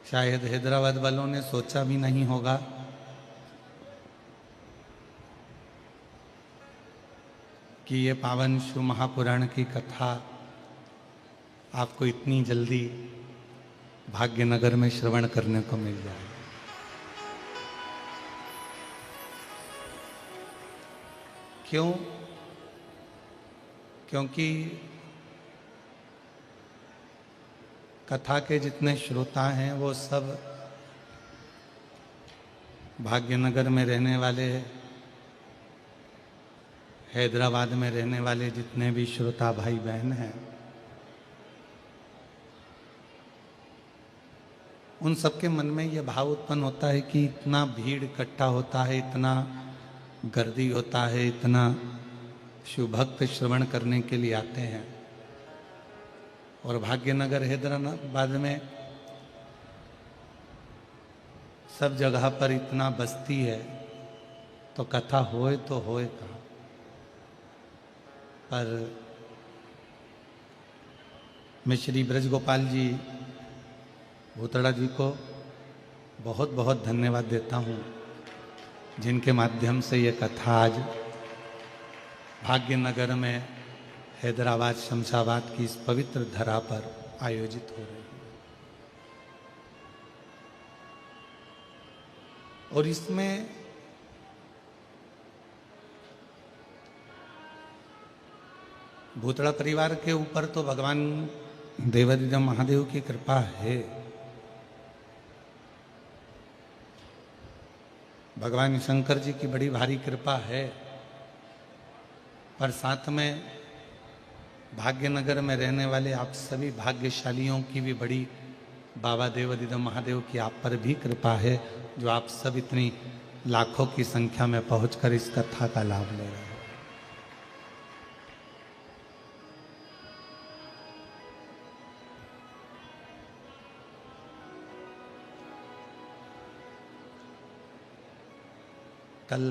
शायद हैदराबाद वालों ने सोचा भी नहीं होगा कि ये पावन शिव महापुराण की कथा आपको इतनी जल्दी भाग्यनगर में श्रवण करने को मिल जाए। क्यों? क्योंकि कथा के जितने श्रोता हैं वो सब भाग्यनगर में रहने वाले, हैदराबाद में रहने वाले जितने भी श्रोता भाई बहन हैं, उन सबके मन में ये भाव उत्पन्न होता है कि इतना भीड़ इकट्ठा होता है, इतना गर्दी होता है, इतना शिव भक्त श्रवण करने के लिए आते हैं, और भाग्यनगर हैदराबाद में सब जगह पर इतना बस्ती है, तो कथा होए तो होए कहाँ। पर मैं श्री ब्रजगोपाल जी भूतड़ा जी को बहुत बहुत धन्यवाद देता हूँ, जिनके माध्यम से ये कथा आज भाग्यनगर में हैदराबाद शमशाबाद की इस पवित्र धरा पर आयोजित हो रही है। और इसमें भूतड़ा परिवार के ऊपर तो भगवान देवादिदेव महादेव की कृपा है, भगवान शंकर जी की बड़ी भारी कृपा है, पर साथ में भाग्यनगर में रहने वाले आप सभी भाग्यशालियों की भी बड़ी बाबा देवादिदेव महादेव की आप पर भी कृपा है, जो आप सब इतनी लाखों की संख्या में पहुंचकर इस कथा का लाभ ले रहे हैं। कल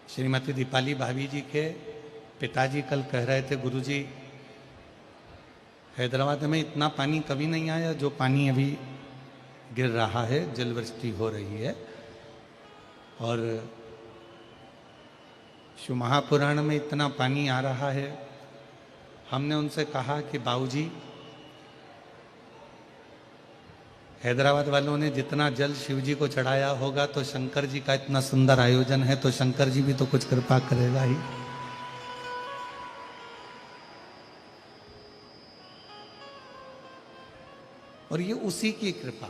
श्रीमती दीपाली भाभी जी के पिताजी कल कह रहे थे, गुरुजी हैदराबाद में इतना पानी कभी नहीं आया जो पानी अभी गिर रहा है, जलवृष्टि हो रही है। और शिव महापुराण में इतना पानी आ रहा है। हमने उनसे कहा कि बाबूजी, हैदराबाद वालों ने जितना जल शिव जी को चढ़ाया होगा, तो शंकर जी का इतना सुंदर आयोजन है, तो शंकर जी भी तो कुछ कृपा करेगा ही। और ये उसी की कृपा।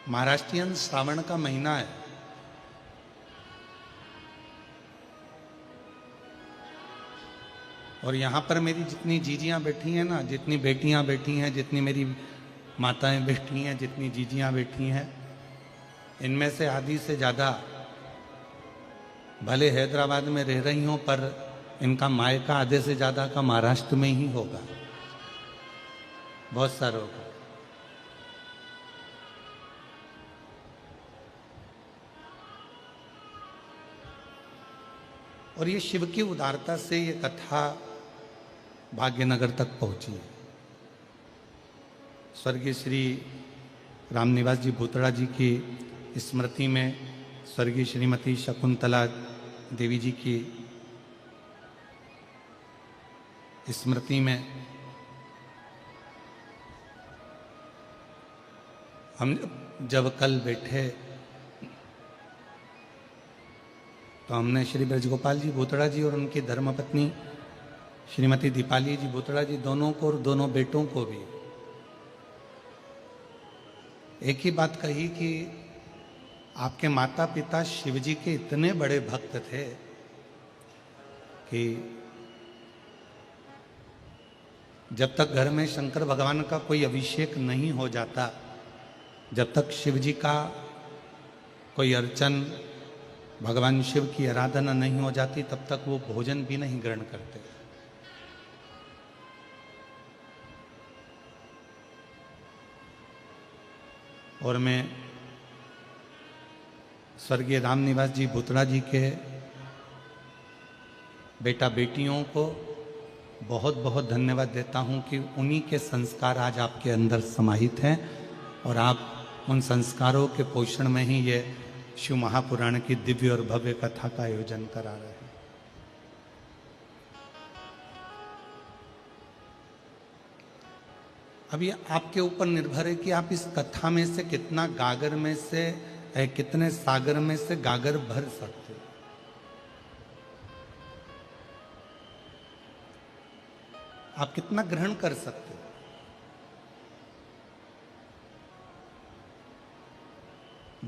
महाराष्ट्रियन श्रावण का महीना है, और यहाँ पर मेरी जितनी जीजियाँ बैठी हैं ना, जितनी बेटियाँ बैठी हैं, जितनी मेरी माताएं बैठी हैं, जितनी जीजियाँ बैठी हैं, इनमें से आधी से ज़्यादा भले हैदराबाद में रह रही हों, पर इनका मायका आधे से ज़्यादा का महाराष्ट्र में ही होगा, बहुत सारों का। और ये शिव की उदारता से ये कथा भाग्यनगर तक पहुंची है। स्वर्गीय श्री रामनिवास जी भूतड़ा जी की स्मृति में, स्वर्गीय श्रीमती शकुंतला देवी जी की स्मृति में हम जब कल बैठे तो हमने श्री ब्रजगोपाल जी भूतड़ा जी और उनकी धर्मपत्नी श्रीमती दीपाली जी भूतड़ा जी दोनों को और दोनों बेटों को भी एक ही बात कही कि आपके माता पिता शिव जी के इतने बड़े भक्त थे कि जब तक घर में शंकर भगवान का कोई अभिषेक नहीं हो जाता, जब तक शिव जी का कोई अर्चन, भगवान शिव की आराधना नहीं हो जाती, तब तक वो भोजन भी नहीं ग्रहण करते। और मैं स्वर्गीय रामनिवास जी भुतड़ा जी के बेटा बेटियों को बहुत बहुत धन्यवाद देता हूं कि उन्हीं के संस्कार आज आपके अंदर समाहित हैं और आप उन संस्कारों के पोषण में ही ये शिव महापुराण की दिव्य और भव्य कथा का आयोजन करा रहे हैं। अब ये आपके ऊपर निर्भर है कि आप इस कथा में से कितना गागर में से कितने सागर में से गागर भर सकते हो। आप कितना ग्रहण कर सकते हो।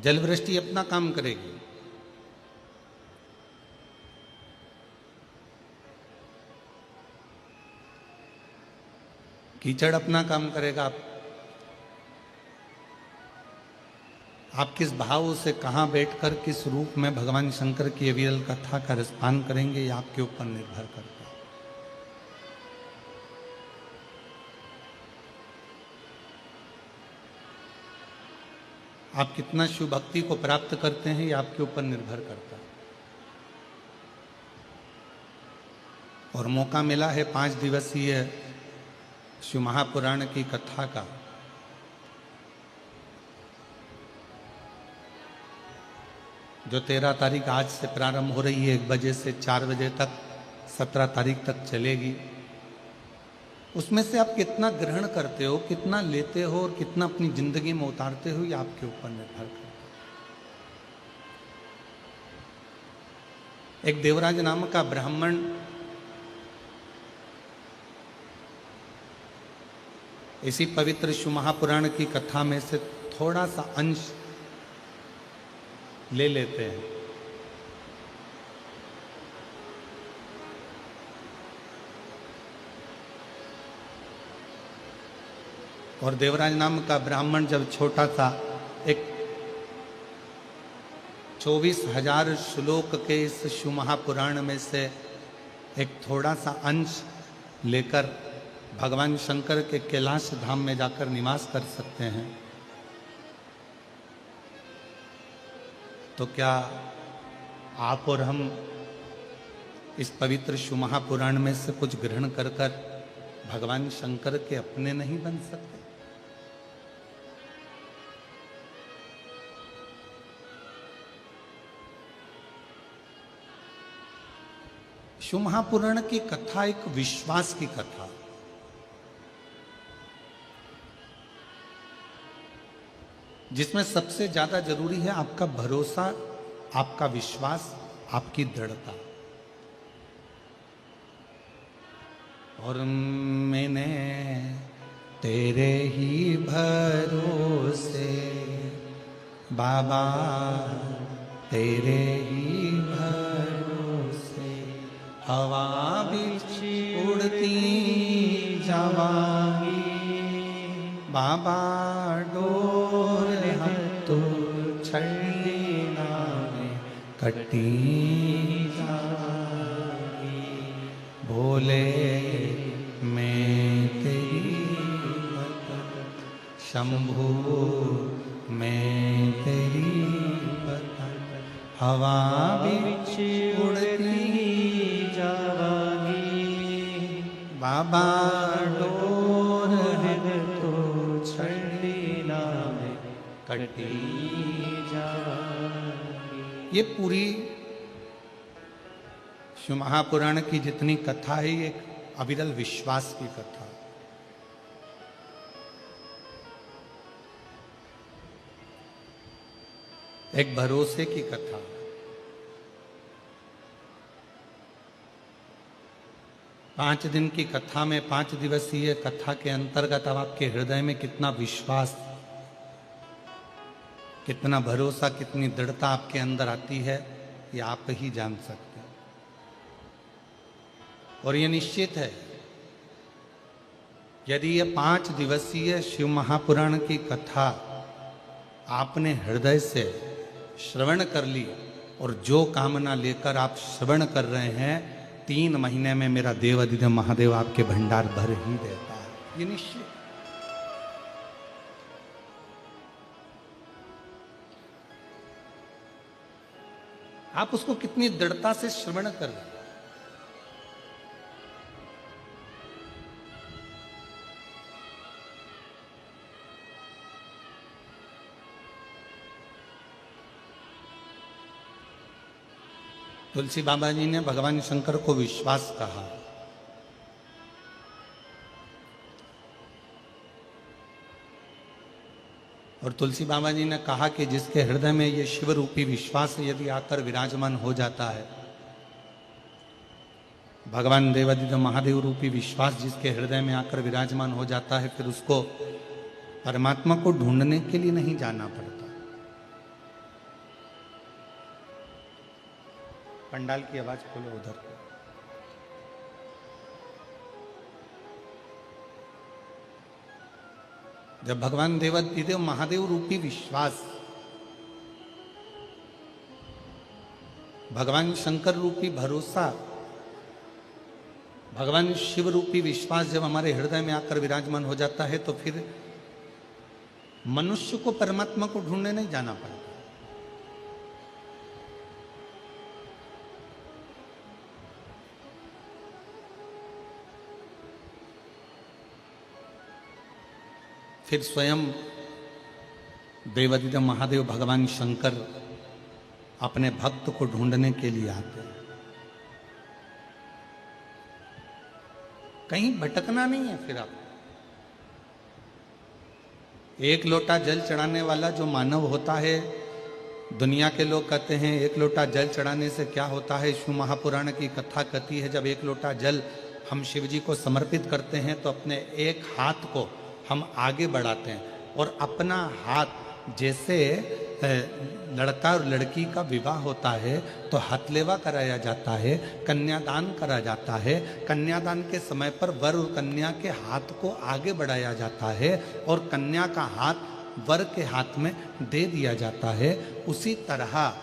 जलवृष्टि अपना काम करेगी, कीचड़ अपना काम करेगा। आप किस भाव से कहां बैठकर किस रूप में भगवान शंकर की अविरल कथा का रसपान करेंगे, ये आपके ऊपर निर्भर करता है। आप कितना शिव भक्ति को प्राप्त करते हैं, ये आपके ऊपर निर्भर करता है। और मौका मिला है 5 दिवसीय शिव महापुराण की कथा का। जो 13 तारीख आज से प्रारंभ हो रही है, 1 बजे से 4 बजे तक 17 तारीख तक चलेगी। उसमें से आप कितना ग्रहण करते हो, कितना लेते हो और कितना अपनी जिंदगी में उतारते हो, ये आपके ऊपर निर्भर करता है। एक देवराज नाम का ब्राह्मण इसी पवित्र शिव महापुराण की कथा में से थोड़ा सा अंश ले लेते हैं। और देवराज नाम का ब्राह्मण जब छोटा सा एक 24,000 श्लोक के इस शिव महापुराण में से एक थोड़ा सा अंश लेकर भगवान शंकर के कैलाश धाम में जाकर निवास कर सकते हैं, तो क्या आप और हम इस पवित्र शिव महापुराण में से कुछ ग्रहण कर कर भगवान शंकर के अपने नहीं बन सकते? शिव महापुराण की कथा एक विश्वास की कथा, जिसमें सबसे ज्यादा जरूरी है आपका भरोसा, आपका विश्वास, आपकी दृढ़ता। और मैंने तेरे ही भरोसे बाबा, तेरे ही भरोसे हवा बिच उड़ती जावांगी बाबा, डोर हम तो छड़ीना में कटी जावांगी। बोले मैं तेरी बता, शंभू मैं तेरी बता, हवा बिच उड़ती जावांगी बाबा, डोर है तो छड़ीना में कटी जावांगी। ये पूरी शिव महापुराण की जितनी कथा है, ये एक अविरल विश्वास की कथा। एक भरोसे की कथा। पांच दिन की कथा में, 5 दिवसीय कथा के अंतर्गत अब आपके हृदय में कितना विश्वास, कितना भरोसा, कितनी दृढ़ता आपके अंदर आती है, ये आप ही जान सकते हैं। और ये निश्चित है, यदि ये 5 दिवसीय शिव महापुराण की कथा आपने हृदय से श्रवण कर ली और जो कामना लेकर आप श्रवण कर रहे हैं, 3 महीने में मेरा देवाधिदेव महादेव आपके भंडार भर ही देता है, ये निश्चित। आप उसको कितनी दृढ़ता से श्रवण कर रहे हैं। तुलसी बाबा जी ने भगवान शंकर को विश्वास कहा। और तुलसी बाबा जी ने कहा कि जिसके हृदय में ये शिव रूपी विश्वास यदि आकर विराजमान हो जाता है, भगवान देवादिदेव महादेव रूपी विश्वास जिसके हृदय में आकर विराजमान हो जाता है, फिर उसको परमात्मा को ढूंढने के लिए नहीं जाना पड़ता। पंडाल की आवाज खोलो उधर। जब भगवान देवादिदेव महादेव रूपी विश्वास, भगवान शंकर रूपी भरोसा, भगवान शिव रूपी विश्वास जब हमारे हृदय में आकर विराजमान हो जाता है, तो फिर मनुष्य को परमात्मा को ढूंढने नहीं जाना पड़ता। फिर स्वयं देवादिदेव महादेव भगवान शंकर अपने भक्त को ढूंढने के लिए आते हैं। कहीं भटकना नहीं है। फिर आप एक लोटा जल चढ़ाने वाला जो मानव होता है, दुनिया के लोग कहते हैं एक लोटा जल चढ़ाने से क्या होता है। शिव महापुराण की कथा कहती है, जब एक लोटा जल हम शिव जी को समर्पित करते हैं तो अपने एक हाथ को हम आगे बढ़ाते हैं और अपना हाथ, जैसे लड़का और लड़की का विवाह होता है तो हथलेवा कराया जाता है, कन्यादान करा जाता है। कन्यादान के समय पर वर और कन्या के हाथ को आगे बढ़ाया जाता है और कन्या का हाथ वर के हाथ में दे दिया जाता है। उसी तरह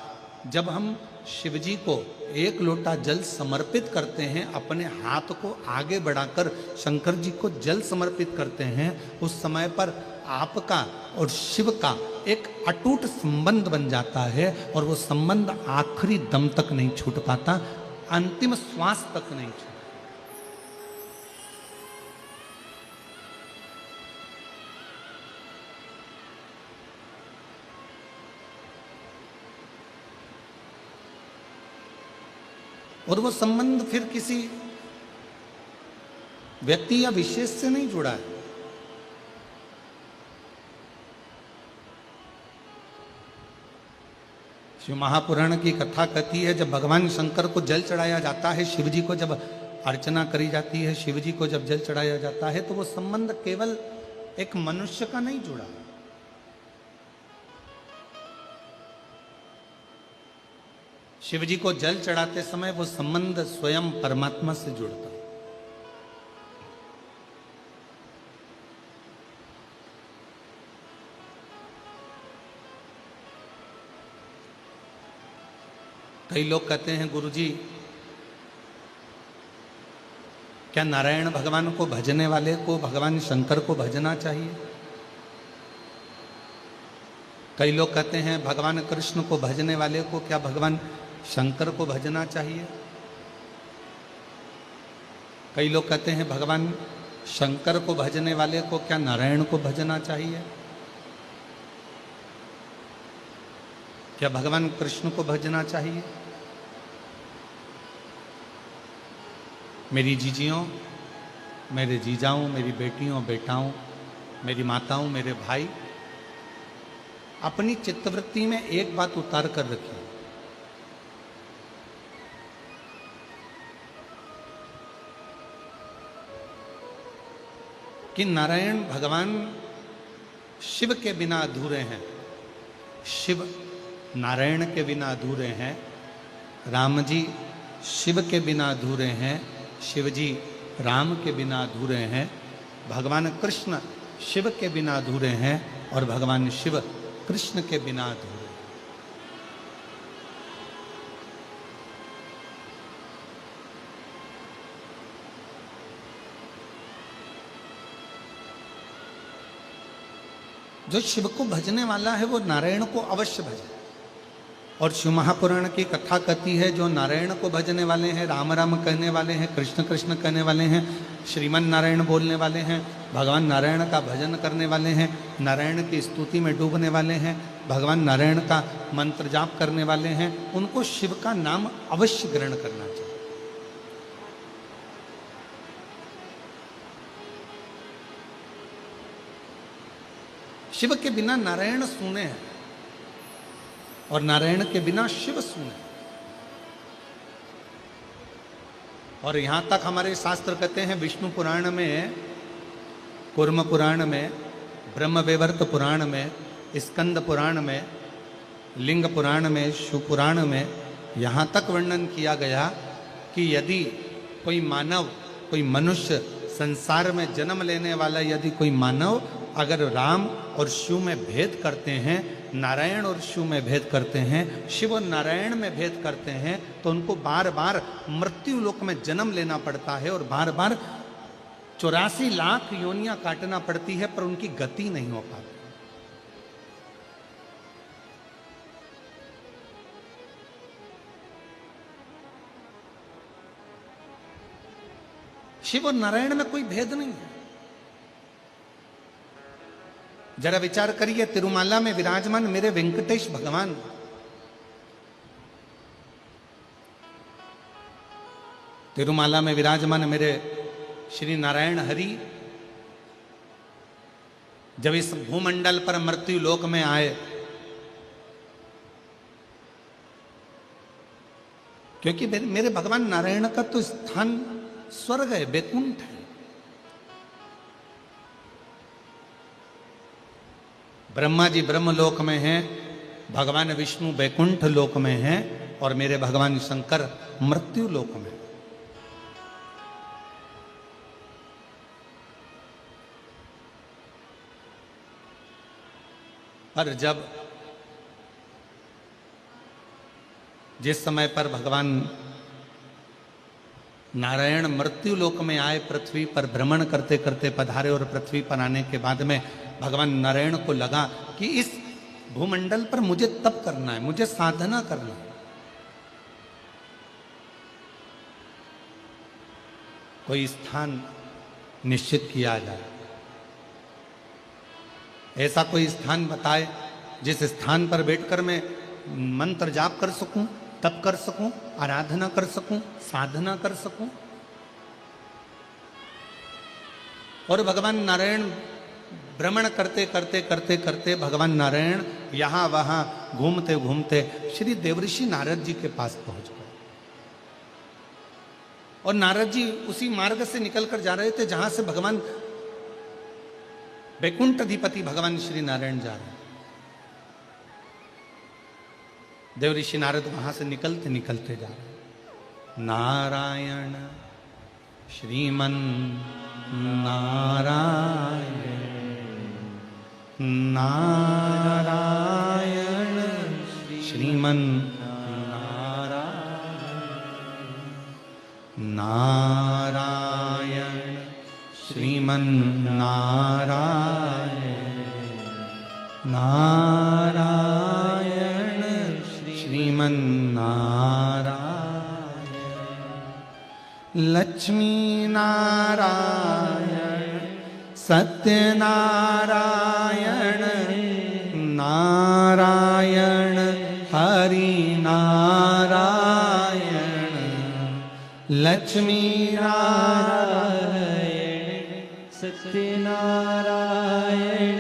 जब हम शिव जी को एक लोटा जल समर्पित करते हैं, अपने हाथ को आगे बढ़ाकर शंकर जी को जल समर्पित करते हैं, उस समय पर आपका और शिव का एक अटूट संबंध बन जाता है और वो संबंध आखिरी दम तक नहीं छूट पाता, अंतिम श्वास तक नहीं छूटता। और वो संबंध फिर किसी व्यक्ति या विशेष से नहीं जुड़ा है। शिव महापुराण की कथा कहती है, जब भगवान शंकर को जल चढ़ाया जाता है, शिव जी को जब अर्चना करी जाती है, शिव जी को जब जल चढ़ाया जाता है, तो वो संबंध केवल एक मनुष्य का नहीं जुड़ा। शिव जी को जल चढ़ाते समय वो संबंध स्वयं परमात्मा से जुड़ता है। कई लोग कहते हैं, गुरुजी क्या नारायण भगवान को भजने वाले को भगवान शंकर को भजना चाहिए? कई लोग कहते हैं भगवान कृष्ण को भजने वाले को क्या भगवान शंकर को भजना चाहिए? कई लोग कहते हैं भगवान शंकर को भजने वाले को क्या नारायण को भजना चाहिए? क्या भगवान कृष्ण को भजना चाहिए? मेरी जीजियों, मेरे जीजाओं, मेरी बेटियों बेटाओं, मेरी माताओं, मेरे भाई, अपनी चित्तवृत्ति में एक बात उतार कर रखिए कि नारायण भगवान शिव के बिना अधूरे हैं, शिव नारायण के बिना अधूरे हैं, राम जी शिव के बिना अधूरे हैं, शिव जी राम के बिना अधूरे हैं, भगवान कृष्ण शिव के बिना अधूरे हैं और भगवान शिव कृष्ण के बिना अधूरे। जो शिव को भजने वाला है वो नारायण को अवश्य भजे और शिव महापुराण की कथा कहती है जो नारायण को भजने वाले हैं, राम राम कहने वाले हैं, कृष्ण कृष्ण कहने वाले हैं, श्रीमन नारायण बोलने वाले हैं, भगवान नारायण का भजन करने वाले हैं, नारायण की स्तुति में डूबने वाले हैं, भगवान नारायण का मंत्र जाप करने वाले हैं, उनको शिव का नाम अवश्य ग्रहण करना चाहिए। शिव के बिना नारायण सूने हैं और नारायण के बिना शिव सूने। और यहां तक हमारे शास्त्र कहते हैं, विष्णु पुराण में, कूर्म पुराण में, ब्रह्मवैवर्त पुराण में, स्कंद पुराण में, लिंग पुराण में, शिव पुराण में यहां तक वर्णन किया गया कि यदि कोई मानव, कोई मनुष्य, संसार में जन्म लेने वाला यदि कोई मानव अगर राम और शिव में भेद करते हैं, नारायण और शिव में भेद करते हैं, शिव और नारायण में भेद करते हैं, तो उनको बार बार मृत्यु लोक में जन्म लेना पड़ता है और बार बार 84 लाख योनियां काटना पड़ती है, पर उनकी गति नहीं हो पाती। शिव और नारायण में कोई भेद नहीं है। जरा विचार करिए, तिरुमाला में विराजमान मेरे वेंकटेश भगवान, तिरुमाला में विराजमान मेरे श्री नारायण हरि जब इस भूमंडल पर मृत्यु लोक में आए, क्योंकि मेरे भगवान नारायण का तो स्थान स्वर्ग है, बैकुंठ है। ब्रह्मा जी ब्रह्मलोक में हैं, भगवान विष्णु बैकुंठ लोक में हैं और मेरे भगवान शंकर मृत्यु लोक में। पर जब जिस समय पर भगवान नारायण मृत्यु लोक में आए, पृथ्वी पर भ्रमण करते करते पधारे और पृथ्वी पर आने के बाद में भगवान नारायण को लगा कि इस भूमंडल पर मुझे तप करना है, मुझे साधना करना है। कोई स्थान निश्चित किया जाए, ऐसा कोई स्थान बताए जिस स्थान पर बैठकर मैं मंत्र जाप कर सकूं, तप कर सकूं, आराधना कर सकूं, साधना कर सकूं। और भगवान नारायण भ्रमण करते करते करते करते भगवान नारायण यहां वहां घूमते घूमते श्री देवऋषि नारद जी के पास पहुंच गए। और नारद जी उसी मार्ग से निकलकर जा रहे थे जहां से भगवान वैकुंठ अधिपति भगवान श्री नारायण जा रहे हैं। देवऋषि नारद वहां से निकलते निकलते जा रहे हैं। नारायण श्रीमन नारायण, नारायण श्रीमन नारायण, नारायण श्रीमन नारायण, नारायण श्रीमन नारायण। लक्ष्मी नारायण सत्यनारायण, नारायण हरि नारायण। लक्ष्मी नारायण सत्यनारायण,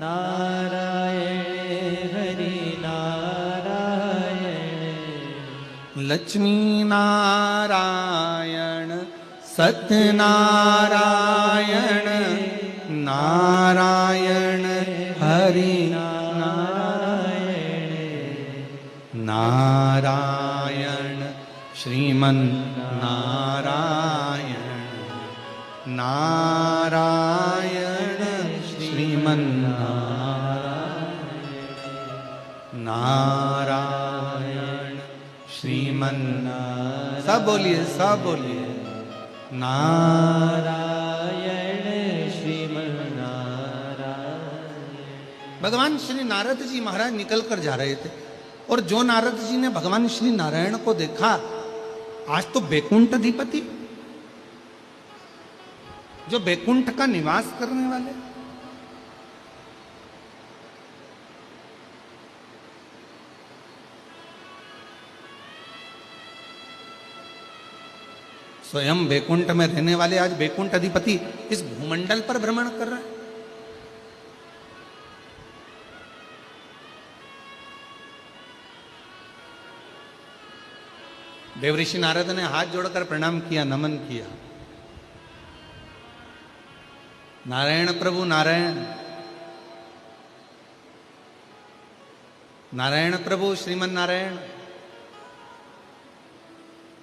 नारायण हरि नारायण। लक्ष्मी नारायण सत्यनारायण, नारायण हरि नारायण। नारायण श्रीमन नारायण, नारायण श्रीमन नारायण, नारायण श्रीमन नारायण। सब बोलिए, सब बोलिए। नारायण श्रीमन नारायण। भगवान श्री नारद जी महाराज निकल कर जा रहे थे और जो नारद जी ने भगवान श्री नारायण को देखा, आज तो बैकुंठ अधिपति, जो बैकुंठ का निवास करने वाले, स्वयं बैकुंठ में रहने वाले आज बैकुंठ अधिपति इस भूमंडल पर भ्रमण कर रहे हैं। देवऋषि नारद ने हाथ जोड़कर प्रणाम किया, नमन किया। नारायण प्रभु नारायण, नारायण प्रभु श्रीमन नारायण।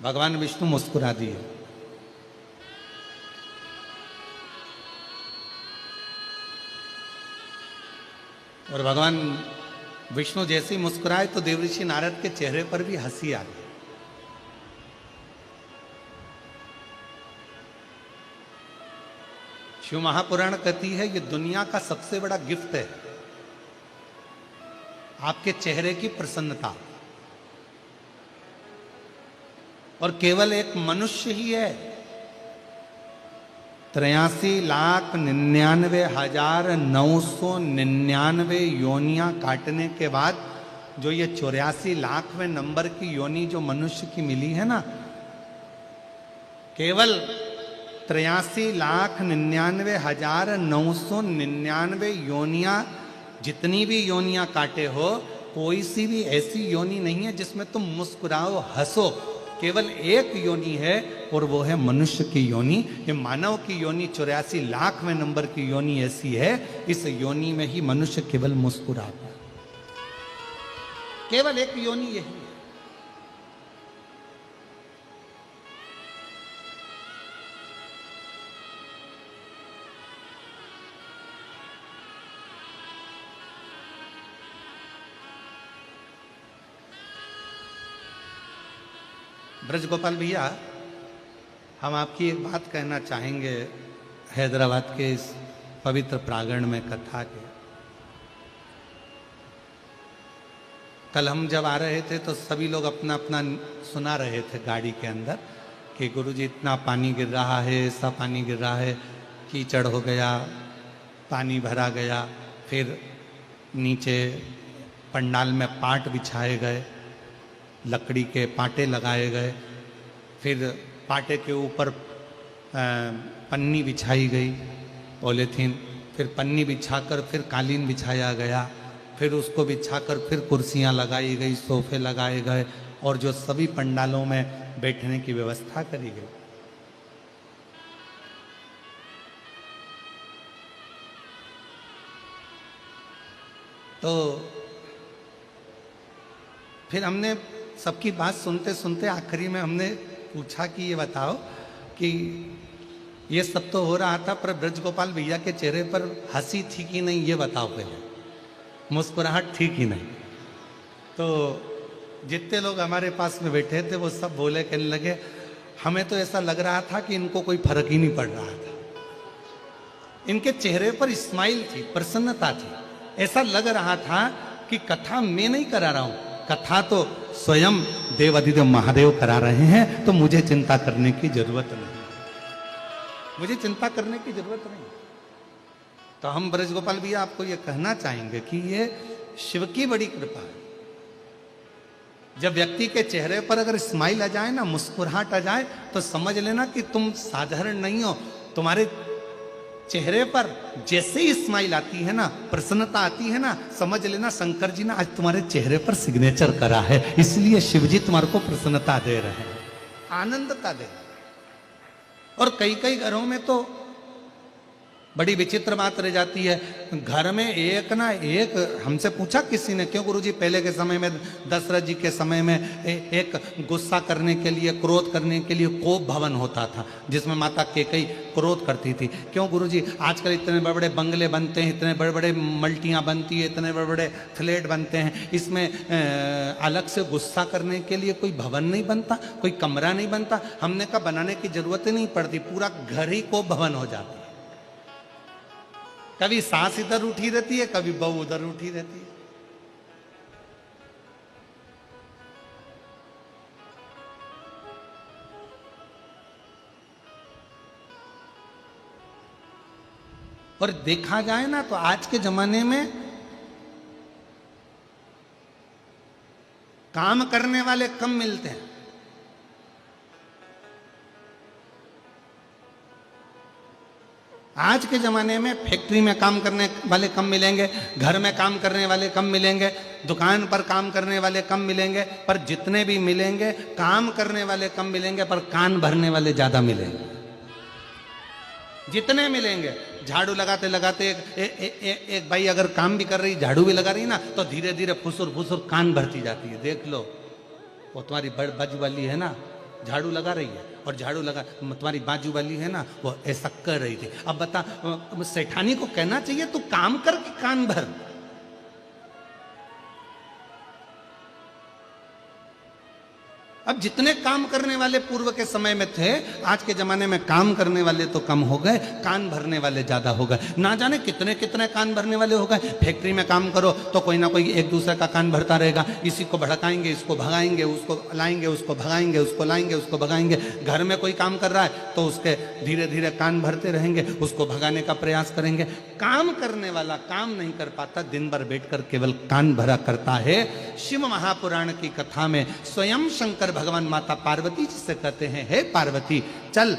भगवान विष्णु मुस्कुरा दिए। और भगवान विष्णु जैसे ही मुस्कुराए तो देवऋषि नारद के चेहरे पर भी हंसी आ गई। शिव महापुराण कहती है ये दुनिया का सबसे बड़ा गिफ्ट है, आपके चेहरे की प्रसन्नता। और केवल एक मनुष्य ही है 83,99,999 योनियां काटने के बाद जो ये 84 लाखवें नंबर की योनि जो मनुष्य की मिली है ना, केवल 83,99,999 योनियां, जितनी भी योनियां काटे हो, कोई सी भी ऐसी योनि नहीं है जिसमें तुम मुस्कुराओ हंसो। केवल एक योनि है और वो है मनुष्य की योनि। ये मानव की योनि 84 लाखवें नंबर की योनि ऐसी है, इस योनि में ही मनुष्य केवल मुस्कुराता है। केवल एक योनि यही है। ब्रजगोपाल भैया, हम आपकी एक बात कहना चाहेंगे हैदराबाद के इस पवित्र प्रांगण में कथा के। कल हम जब आ रहे थे तो सभी लोग अपना अपना सुना रहे थे गाड़ी के अंदर कि गुरुजी इतना पानी गिर रहा है, ऐसा पानी गिर रहा है, कीचड़ हो गया, पानी भरा गया। फिर नीचे पंडाल में पाट बिछाए गए, लकड़ी के पाटे लगाए गए, फिर पाटे के ऊपर पन्नी बिछाई गई, पॉलीथीन, फिर पन्नी बिछाकर फिर कालीन बिछाया गया, फिर उसको बिछाकर फिर कुर्सियां लगाई गई, सोफे लगाए गए, और जो सभी पंडालों में बैठने की व्यवस्था करी गई। तो फिर हमने सबकी बात सुनते सुनते आखिरी में हमने पूछा कि ये बताओ कि ये सब तो हो रहा था, पर ब्रजगोपाल भैया के चेहरे पर हंसी थी कि नहीं, ये बताओ पहले, मुस्कुराहट थी कि नहीं। तो जितने लोग हमारे पास में बैठे थे वो सब बोले, कहने लगे हमें तो ऐसा लग रहा था कि इनको कोई फर्क ही नहीं पड़ रहा था। इनके चेहरे पर स्माइल थी, प्रसन्नता थी। ऐसा लग रहा था कि कथा मैं नहीं करा रहा हूं, कथा तो स्वयं देवाधिदेव महादेव करा रहे हैं, तो मुझे चिंता करने की जरूरत नहीं, मुझे चिंता करने की जरूरत नहीं। तो हम ब्रजगोपाल भैया आपको ये कहना चाहेंगे कि ये शिव की बड़ी कृपा है। जब व्यक्ति के चेहरे पर अगर स्माइल आ जाए ना, मुस्कुराहट आ जाए, तो समझ लेना कि तुम साधारण नहीं हो। तुम्हारे चेहरे पर जैसे ही स्माइल आती है ना, प्रसन्नता आती है ना, समझ लेना शंकर जी ने आज तुम्हारे चेहरे पर सिग्नेचर करा है, इसलिए शिव जी तुम्हारे को प्रसन्नता दे रहे हैं, आनंदता दे। और कई कई घरों में तो बड़ी विचित्र बात रह जाती है, घर में एक ना एक, हमसे पूछा किसी ने, क्यों गुरुजी पहले के समय में, दशरथ जी के समय में एक गुस्सा करने के लिए, क्रोध करने के लिए कोप भवन होता था, जिसमें माता कैकेयी क्रोध करती थी। क्यों गुरुजी आजकल इतने बड़े बड़े बंगले बनते हैं, इतने बड़े बड़े मल्टियाँ बनती है, इतने बड़े बड़े फ्लैट बनते हैं, इसमें अलग से गुस्सा करने के लिए कोई भवन नहीं बनता, कोई कमरा नहीं बनता? हमने कहा बनाने की जरूरत ही नहीं पड़ती, पूरा घर ही कोप भवन हो जाता है। कभी सास इधर उठी रहती है, कभी बहू उधर उठी रहती है। और देखा जाए ना तो आज के जमाने में काम करने वाले कम मिलते हैं। आज के जमाने में फैक्ट्री में काम करने वाले कम मिलेंगे, घर में काम करने वाले कम मिलेंगे, दुकान पर काम करने वाले कम मिलेंगे, पर जितने भी मिलेंगे काम करने वाले कम मिलेंगे, पर कान भरने वाले ज्यादा मिलेंगे। जितने मिलेंगे, झाड़ू लगाते लगाते एक भाई अगर काम भी कर रही, झाड़ू भी लगा रही ना, तो धीरे धीरे फुसुर फुसुर कान भरती जाती है। देख लो, वो तुम्हारी बड़ बाजू वाली है ना, झाड़ू लगा रही है, और झाड़ू लगा तुम्हारी बाजू वाली है ना, वो ऐसा कर रही थी। अब बता, सेठानी को कहना चाहिए तू काम कर कि कान भर? अब जितने काम करने वाले पूर्व के समय में थे, आज के जमाने में काम करने वाले तो कम हो गए, कान भरने वाले ज्यादा हो गए। ना जाने कितने कितने कान भरने वाले हो गए। फैक्ट्री में काम करो तो कोई ना कोई एक दूसरे का कान भरता रहेगा, इसी को भड़काएंगे, इसको भगाएंगे, उसको लाएंगे, उसको भगाएंगे, उसको लाएंगे, उसको भगाएंगे। घर में कोई काम कर रहा है तो उसके धीरे धीरे कान भरते रहेंगे, उसको भगाने का प्रयास करेंगे। काम करने वाला काम नहीं कर पाता, दिन भर बैठकर केवल कान भरा करता है। शिव महापुराण की कथा में स्वयं शंकर भगवान माता पार्वती जी से कहते हैं, हे पार्वती, चल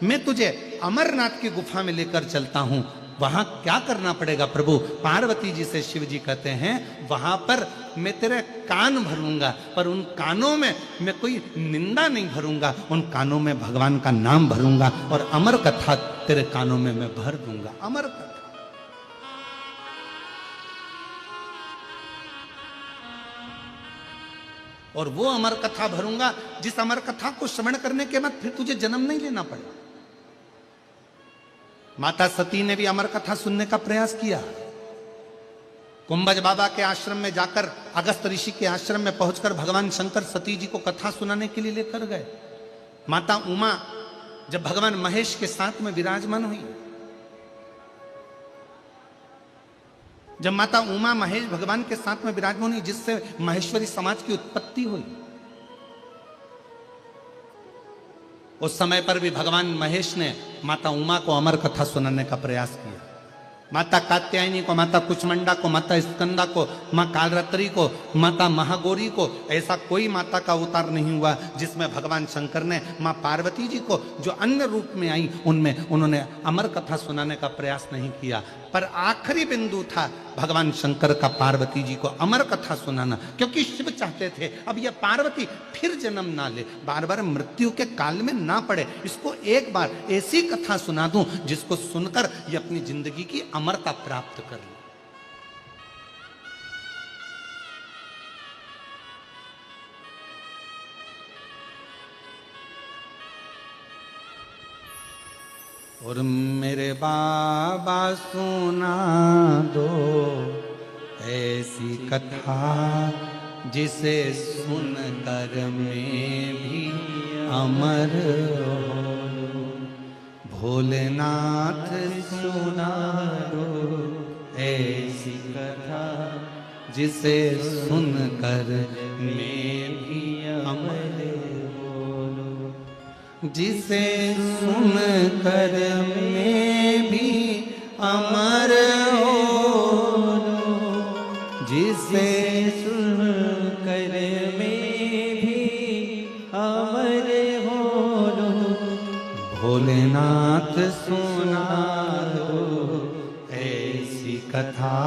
मैं तुझे अमरनाथ की गुफा में लेकर चलता हूं। वहां क्या करना पड़ेगा प्रभु? पार्वती जी से शिव जी कहते हैं, वहां पर मैं तेरे कान भरूंगा, पर उन कानों में मैं कोई निंदा नहीं भरूंगा, उन कानों में भगवान का नाम भरूंगा, और अमर कथा तेरे कानों में मैं भर दूंगा। अमर कथा, और वो अमर कथा भरूंगा जिस अमर कथा को श्रवण करने के बाद फिर तुझे जन्म नहीं लेना पड़ा। माता सती ने भी अमर कथा सुनने का प्रयास किया। कुंभज बाबा के आश्रम में जाकर, अगस्त ऋषि के आश्रम में पहुंचकर भगवान शंकर सती जी को कथा सुनाने के लिए लेकर गए। माता उमा जब भगवान महेश के साथ में विराजमान हुई, जब माता उमा महेश भगवान के साथ में विराजमान हुई, जिससे महेश्वरी समाज की उत्पत्ति हुई, उस समय पर भी भगवान महेश ने माता उमा को अमर कथा सुनाने का प्रयास किया। माता कात्यायनी को, माता कुचमंडा को, माता स्कंदा को, माँ कालरात्रि को, माता महागौरी को, ऐसा कोई माता का अवतार नहीं हुआ जिसमें भगवान शंकर ने माँ पार्वती जी को जो अन्य रूप में आई उनमें उन्होंने अमर कथा सुनाने का प्रयास नहीं किया। पर आखिरी बिंदु था भगवान शंकर का पार्वती जी को अमर कथा सुनाना, क्योंकि शिव चाहते थे अब यह पार्वती फिर जन्म ना ले, बार बार मृत्यु के काल में ना पड़े, इसको एक बार ऐसी कथा सुना दूं जिसको सुनकर ये अपनी जिंदगी की अमरता प्राप्त कर ले। और मेरे बाबा सुना दो ऐसी कथा जिसे सुनकर मैं भी अमर हो। भोलेनाथ सुना दो ऐसी कथा जिसे सुनकर मैं भी अमर हो, जिसे सुनकर मैं भी अमर हो, जिसे सुनकर मैं भी अमर हो। भोलेनाथ सुना दो ऐसी कथा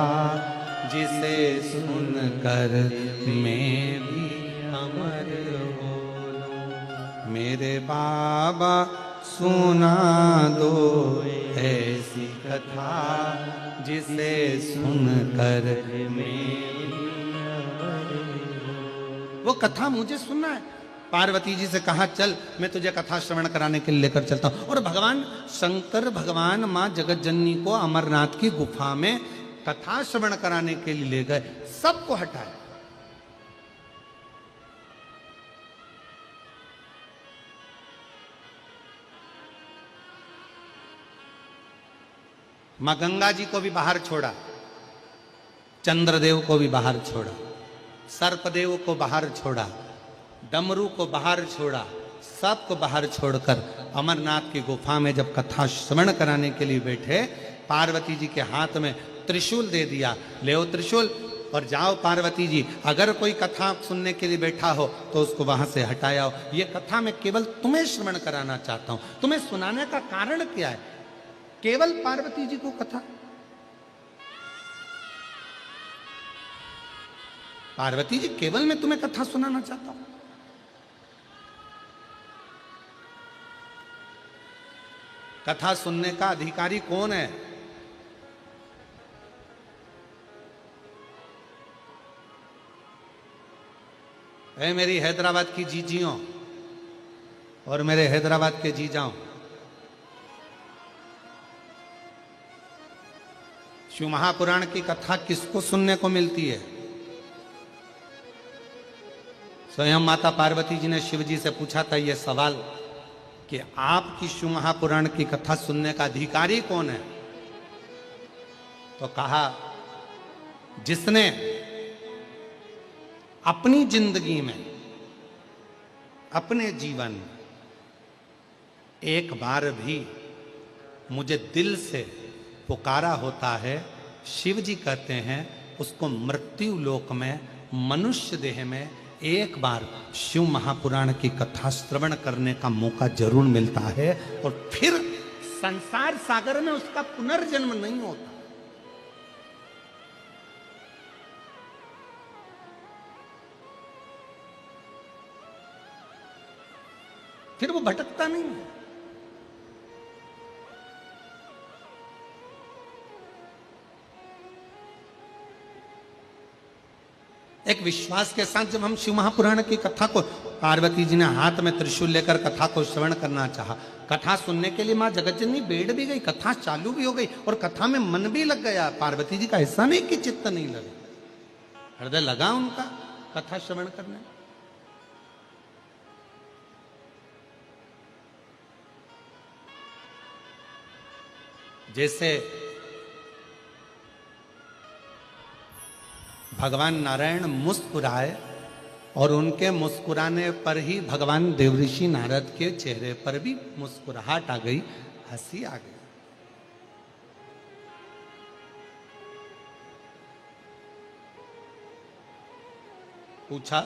जिसे सुनकर मैं भी अमर हो। मेरे बाबा सुना दो ऐसी कथा जिसे सुनकर मैं भी अमर हो। वो कथा मुझे सुनना है। पार्वती जी से कहा, चल मैं तुझे कथा श्रवण कराने के लिए लेकर चलता हूं। और भगवान शंकर, भगवान मां जगत जननी को अमरनाथ की गुफा में कथा श्रवण कराने के लिए ले गए। सबको हटाया, मां गंगा जी को भी बाहर छोड़ा, चंद्रदेव को भी बाहर छोड़ा, सर्पदेव को बाहर छोड़ा, डमरू को बाहर छोड़ा, सबको बाहर छोड़कर अमरनाथ की गुफा में जब कथा श्रवण कराने के लिए बैठे पार्वती जी के हाथ में त्रिशूल दे दिया, ले ओ त्रिशूल और जाओ पार्वती जी, अगर कोई कथा सुनने के लिए बैठा हो तो उसको वहां से हटाया। ये कथा मैं केवल तुम्हें श्रवण कराना चाहता हूं, तुम्हें सुनाने का कारण क्या है? केवल पार्वती जी को कथा, पार्वती जी केवल मैं तुम्हें कथा सुनाना चाहता हूं। कथा सुनने का अधिकारी कौन है? है मेरी हैदराबाद की जीजियों और मेरे हैदराबाद के जीजाओं, शिव महापुराण की कथा किसको सुनने को मिलती है? स्वयं माता पार्वती जी ने शिव जी से पूछा था यह सवाल कि आपकी शिव महापुराण की कथा सुनने का अधिकारी कौन है? तो कहा जिसने अपनी जिंदगी में, अपने जीवन में एक बार भी मुझे दिल से पुकारा होता है, शिव जी कहते हैं उसको मृत्यु लोक में, मनुष्य देह में एक बार शिव महापुराण की कथा श्रवण करने का मौका जरूर मिलता है और फिर संसार सागर में उसका पुनर्जन्म नहीं होता। फिर वो भटकता नहीं है। एक विश्वास के साथ जब हम शिव महापुराण की कथा को, पार्वती जी ने हाथ में त्रिशूल लेकर कथा को श्रवण करना चाहा, कथा सुनने के लिए मां जगतजननी बैठ भी गई, कथा चालू भी हो गई और कथा में मन भी लग गया। पार्वती जी का ऐसा नहीं कि चित्त नहीं लगे, हृदय लगा उनका कथा श्रवण करने। जैसे भगवान नारायण मुस्कुराए और उनके मुस्कुराने पर ही भगवान देवऋषि नारद के चेहरे पर भी मुस्कुराहट आ गई, हंसी आ गई। पूछा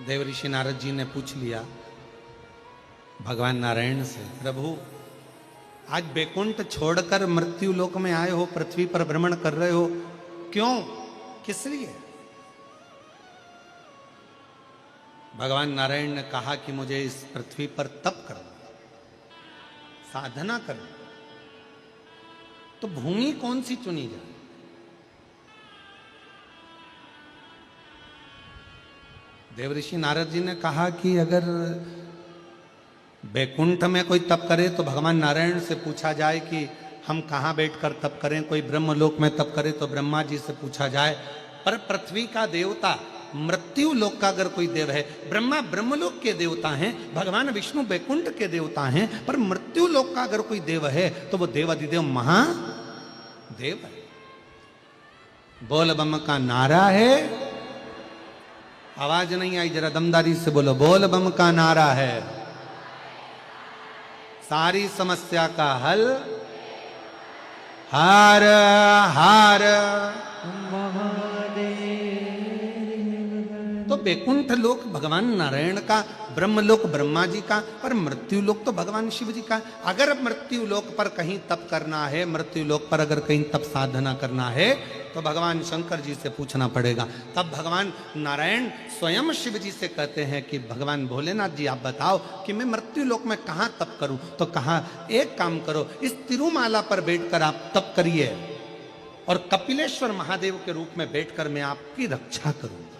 देवऋषि नारद जी ने पूछ लिया भगवान नारायण से, प्रभु आज बैकुंठ छोड़कर मृत्यु लोक में आए हो, पृथ्वी पर भ्रमण कर रहे हो, क्यों, किस लिए? भगवान नारायण ने कहा कि मुझे इस पृथ्वी पर तप करना, साधना करना। तो भूमि कौन सी चुनी जाए? देवऋषि नारद जी ने कहा कि अगर बैकुंठ में कोई तप करे तो भगवान नारायण से पूछा जाए कि हम कहाँ बैठकर तप करें, कोई ब्रह्मलोक में तप करे तो ब्रह्मा जी से पूछा जाए, पर पृथ्वी का देवता, मृत्यु लोक का अगर कोई देव है, ब्रह्मा ब्रह्मलोक के देवता हैं, भगवान विष्णु बैकुंठ के देवता हैं, पर मृत्यु लोक का अगर कोई देव है तो वो देवाधिदेव महादेव है। बोल बम का नारा है, आवाज नहीं आई, जरा दमदारी से बोलो, बोल बम का नारा है, सारी समस्या का हल हार हार तो बैकुंठ लोक भगवान नारायण का, ब्रह्मलोक ब्रह्मा जी का, पर मृत्यु लोक तो भगवान शिव जी का। अगर मृत्यु लोक पर कहीं तप करना है, मृत्यु लोक पर अगर कहीं तप साधना करना है तो भगवान शंकर जी से पूछना पड़ेगा। तब भगवान नारायण स्वयं शिव जी से कहते हैं कि भगवान भोलेनाथ जी आप बताओ कि मैं मृत्यु लोक में कहां तप करूं? तो कहा एक काम करो, इस तिरुमाला पर बैठकर आप तप करिए और कपिलेश्वर महादेव के रूप में बैठकर मैं आपकी रक्षा करूंगा।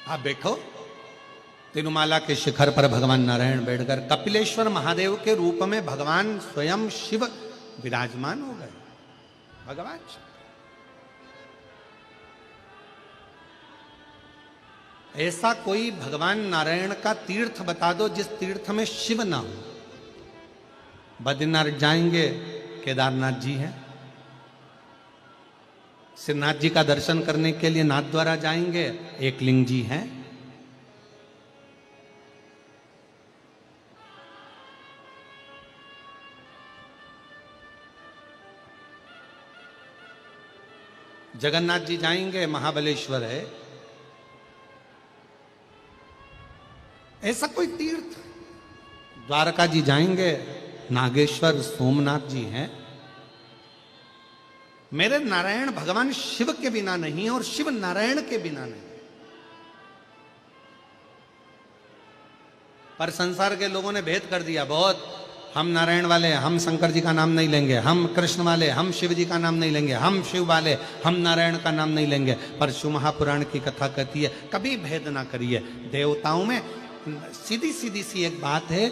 आप बैठो, तिरुमाला के शिखर पर भगवान नारायण बैठकर कपिलेश्वर महादेव के रूप में भगवान स्वयं शिव विराजमान हो गए। भगवान ऐसा कोई भगवान नारायण का तीर्थ बता दो जिस तीर्थ में शिव ना हो। बद्रीनाथ जाएंगे, केदारनाथ जी हैं। श्रीनाथ जी का दर्शन करने के लिए नाथ द्वारा जाएंगे, एकलिंग जी हैं। जगन्नाथ जी जाएंगे, महाबलेश्वर है। ऐसा कोई तीर्थ। द्वारका जी जाएंगे, नागेश्वर सोमनाथ जी हैं। मेरे नारायण भगवान शिव के बिना नहीं और शिव नारायण के बिना नहीं। पर संसार के लोगों ने भेद कर दिया बहुत। हम नारायण वाले, हम शंकर जी का नाम नहीं लेंगे। हम कृष्ण वाले, हम शिव जी का नाम नहीं लेंगे। हम शिव वाले, हम नारायण का नाम नहीं लेंगे। पर शिव महापुराण की कथा कहती है कभी भेद ना करिए। देवताओं में सीधी सीधी सी एक बात है,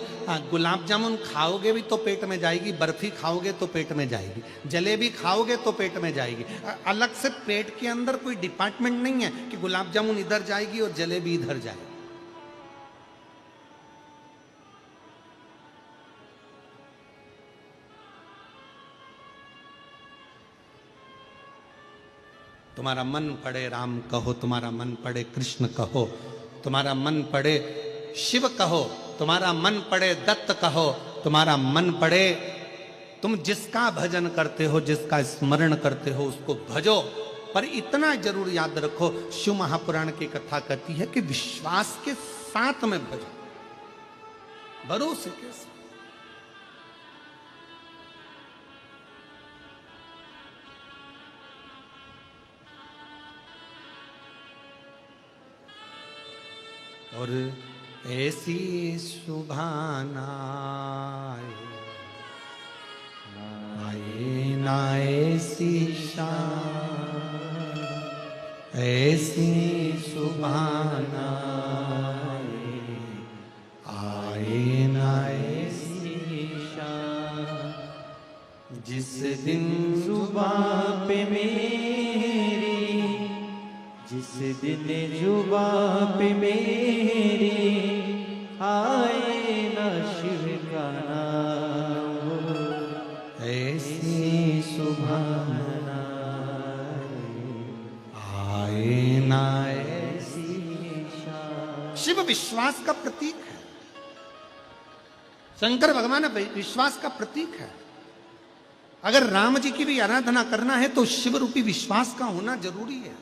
गुलाब जामुन खाओगे भी तो पेट में जाएगी, बर्फी खाओगे तो पेट में जाएगी, जलेबी खाओगे तो पेट में जाएगी। अलग से पेट के अंदर कोई डिपार्टमेंट नहीं है कि गुलाब जामुन इधर जाएगी और जलेबी इधर जाएगी। तुम्हारा मन पड़े राम कहो, तुम्हारा मन पड़े कृष्ण कहो, तुम्हारा मन पड़े शिव कहो, तुम्हारा मन पड़े दत्त कहो, तुम्हारा मन पड़े, तुम जिसका भजन करते हो, जिसका स्मरण करते हो उसको भजो। पर इतना जरूर याद रखो, शिव महापुराण की कथा कहती है कि विश्वास के साथ में भजो, भरोसे के साथ। और ऐसी सुभाना आए ना ऐसी शान, ऐसी सुभाना आए ना ऐसी शान, जिस दिन जुबां पे मेरी, जिस दिन जुबां पे मेरी आए न शिव का नाम, ऐसी सुभाना आए ना ऐसी शान। शिव विश्वास का प्रतीक है। शंकर भगवान विश्वास का प्रतीक है। अगर राम जी की भी आराधना करना है तो शिव रूपी विश्वास का होना जरूरी है।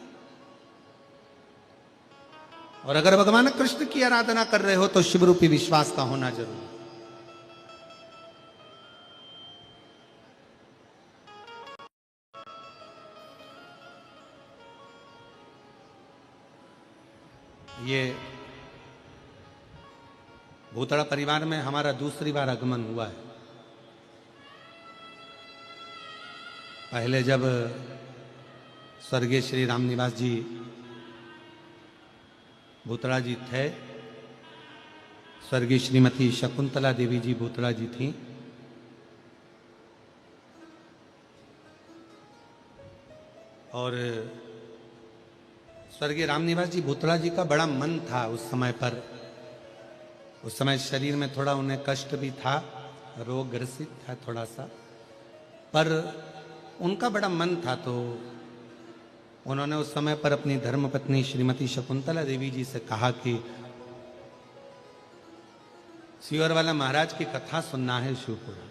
और अगर भगवान कृष्ण की आराधना कर रहे हो तो शिव रूपी विश्वास का होना जरूरी है। ये भूतड़ा परिवार में हमारा दूसरी बार आगमन हुआ है। पहले जब स्वर्गीय श्री रामनिवास जी भूतड़ा जी थे, स्वर्गीय श्रीमती शकुंतला देवी जी भूतड़ा जी थी। और स्वर्गीय रामनिवास जी भूतड़ा जी का बड़ा मन था उस समय पर। उस समय शरीर में थोड़ा उन्हें कष्ट भी था, रोग ग्रसित था थोड़ा सा, पर उनका बड़ा मन था। तो उन्होंने उस समय पर अपनी धर्मपत्नी श्रीमती शकुंतला देवी जी से कहा कि सियोर वाला महाराज की कथा सुनना है शिवपुराण।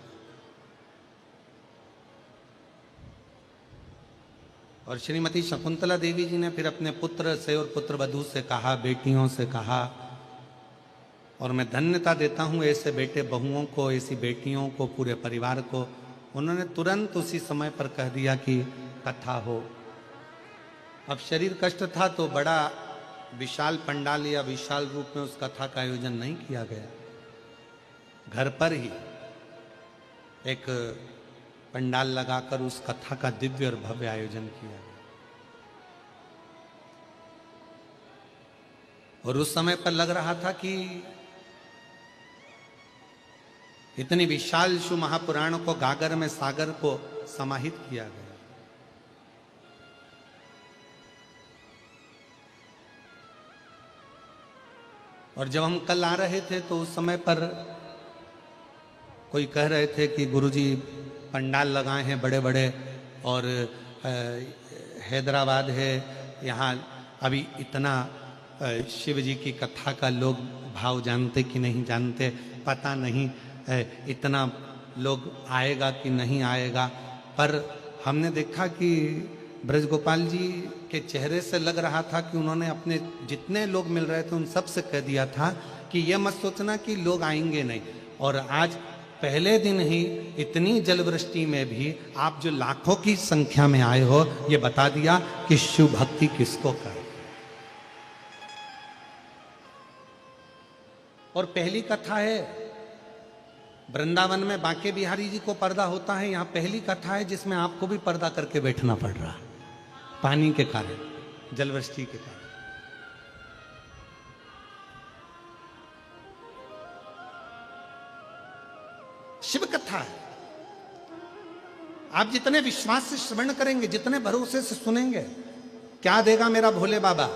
और श्रीमती शकुंतला देवी जी ने फिर अपने पुत्र से और पुत्र वधू से कहा, बेटियों से कहा, और मैं धन्यता देता हूं ऐसे बेटे बहुओं को, ऐसी बेटियों को, पूरे परिवार को। उन्होंने तुरंत उसी समय पर कह दिया कि कथा हो। अब शरीर कष्ट था तो बड़ा विशाल पंडाल या विशाल रूप में उस कथा का आयोजन नहीं किया गया। घर पर ही एक पंडाल लगाकर उस कथा का दिव्य और भव्य आयोजन किया गया। और उस समय पर लग रहा था कि इतनी विशाल शिव महापुराण को गागर में सागर को समाहित किया गया। और जब हम कल आ रहे थे तो उस समय पर कोई कह रहे थे कि गुरुजी पंडाल लगाए हैं बड़े बड़े और हैदराबाद है, यहाँ अभी इतना शिव जी की कथा का लोग भाव जानते कि नहीं जानते पता नहीं, इतना लोग आएगा कि नहीं आएगा। पर हमने देखा कि ब्रजगोपाल जी के चेहरे से लग रहा था कि उन्होंने अपने जितने लोग मिल रहे थे उन सब से कह दिया था कि यह मत सोचना कि लोग आएंगे नहीं। और आज पहले दिन ही इतनी जलवृष्टि में भी आप जो लाखों की संख्या में आए हो, ये बता दिया कि शिव भक्ति किसको करे। और पहली कथा है वृंदावन में बांके बिहारी जी को पर्दा होता है, यहां पहली कथा है जिसमें आपको भी पर्दा करके बैठना पड़ रहा है पानी के कारण, जलवृष्टि के कारण। शिव कथा है, आप जितने विश्वास से श्रवण करेंगे, जितने भरोसे से सुनेंगे, क्या देगा मेरा भोले बाबा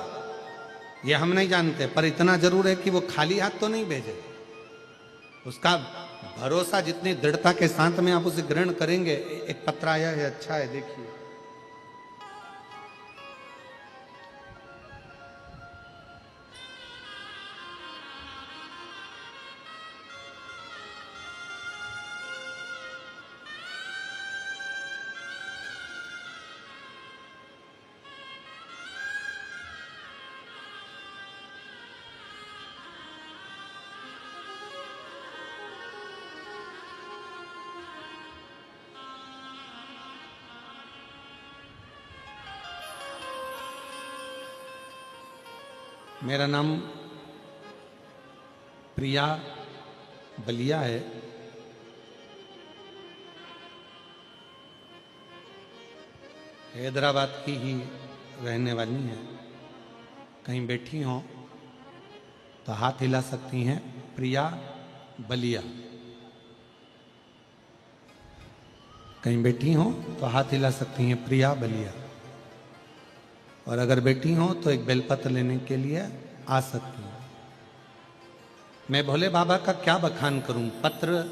ये हम नहीं जानते, पर इतना जरूर है कि वो खाली हाथ तो नहीं भेजे। उसका भरोसा जितनी दृढ़ता के साथ में आप उसे ग्रहण करेंगे। एक पत्र आया है, अच्छा है, देखिए। मेरा नाम प्रिया बलिया है। हैदराबाद की ही रहने वाली हैं। कहीं बैठी हों तो हाथ हिला सकती हैं, प्रिया बलिया। कहीं बैठी हों तो हाथ हिला सकती हैं, प्रिया बलिया। और अगर बैठी हो तो एक बेलपत्र लेने के लिए आ सकती हैं। मैं भोले बाबा का क्या बखान करूं। पत्र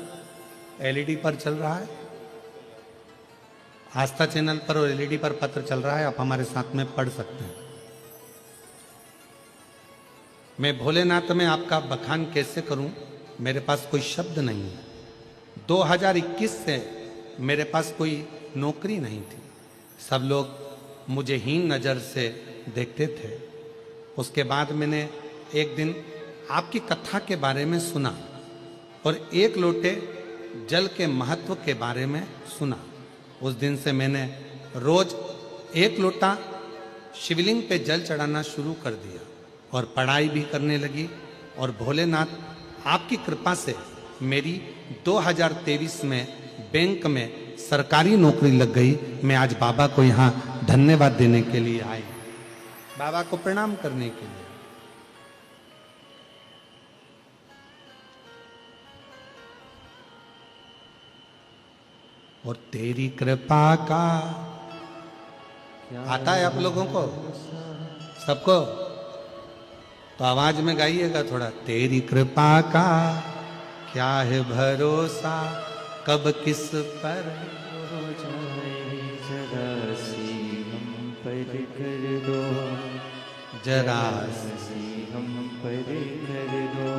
एलईडी पर चल रहा है, आस्था चैनल पर और एलईडी पर पत्र चल रहा है, आप हमारे साथ में पढ़ सकते हैं। मैं भोलेनाथ में आपका बखान कैसे करूं, मेरे पास कोई शब्द नहीं है। 2021 से मेरे पास कोई नौकरी नहीं थी, सब लोग मुझे हीन नज़र से देखते थे। उसके बाद मैंने एक दिन आपकी कथा के बारे में सुना और एक लोटे जल के महत्व के बारे में सुना। उस दिन से मैंने रोज एक लोटा शिवलिंग पे जल चढ़ाना शुरू कर दिया और पढ़ाई भी करने लगी। और भोलेनाथ आपकी कृपा से मेरी 2023 में बैंक में सरकारी नौकरी लग गई। मैं आज बाबा को यहाँ धन्यवाद देने के लिए आई, बाबा को प्रणाम करने के लिए। और तेरी कृपा का आता है आप लोगों को सबको, तो आवाज में गाइएगा थोड़ा। तेरी कृपा का क्या है भरोसा, कब किस पर हो जाए, जरा सी हम पर कर दो, जरा सी हम पर कर दो।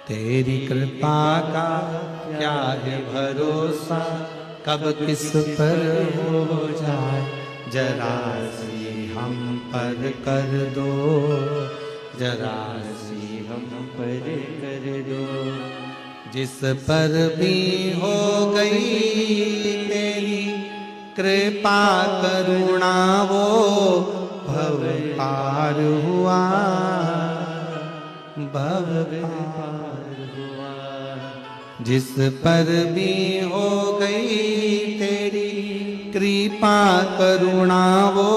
तेरी कृपा का क्या है भरोसा, कब किस पर हो जाए, जरा सी हम पर कर दो, जरा सी हम पर कर दो। जिस पर भी हो गई तेरी कृपा करुणा, वो भव पार हुआ, भव पार हुआ। जिस पर भी हो गई तेरी कृपा करुणा, वो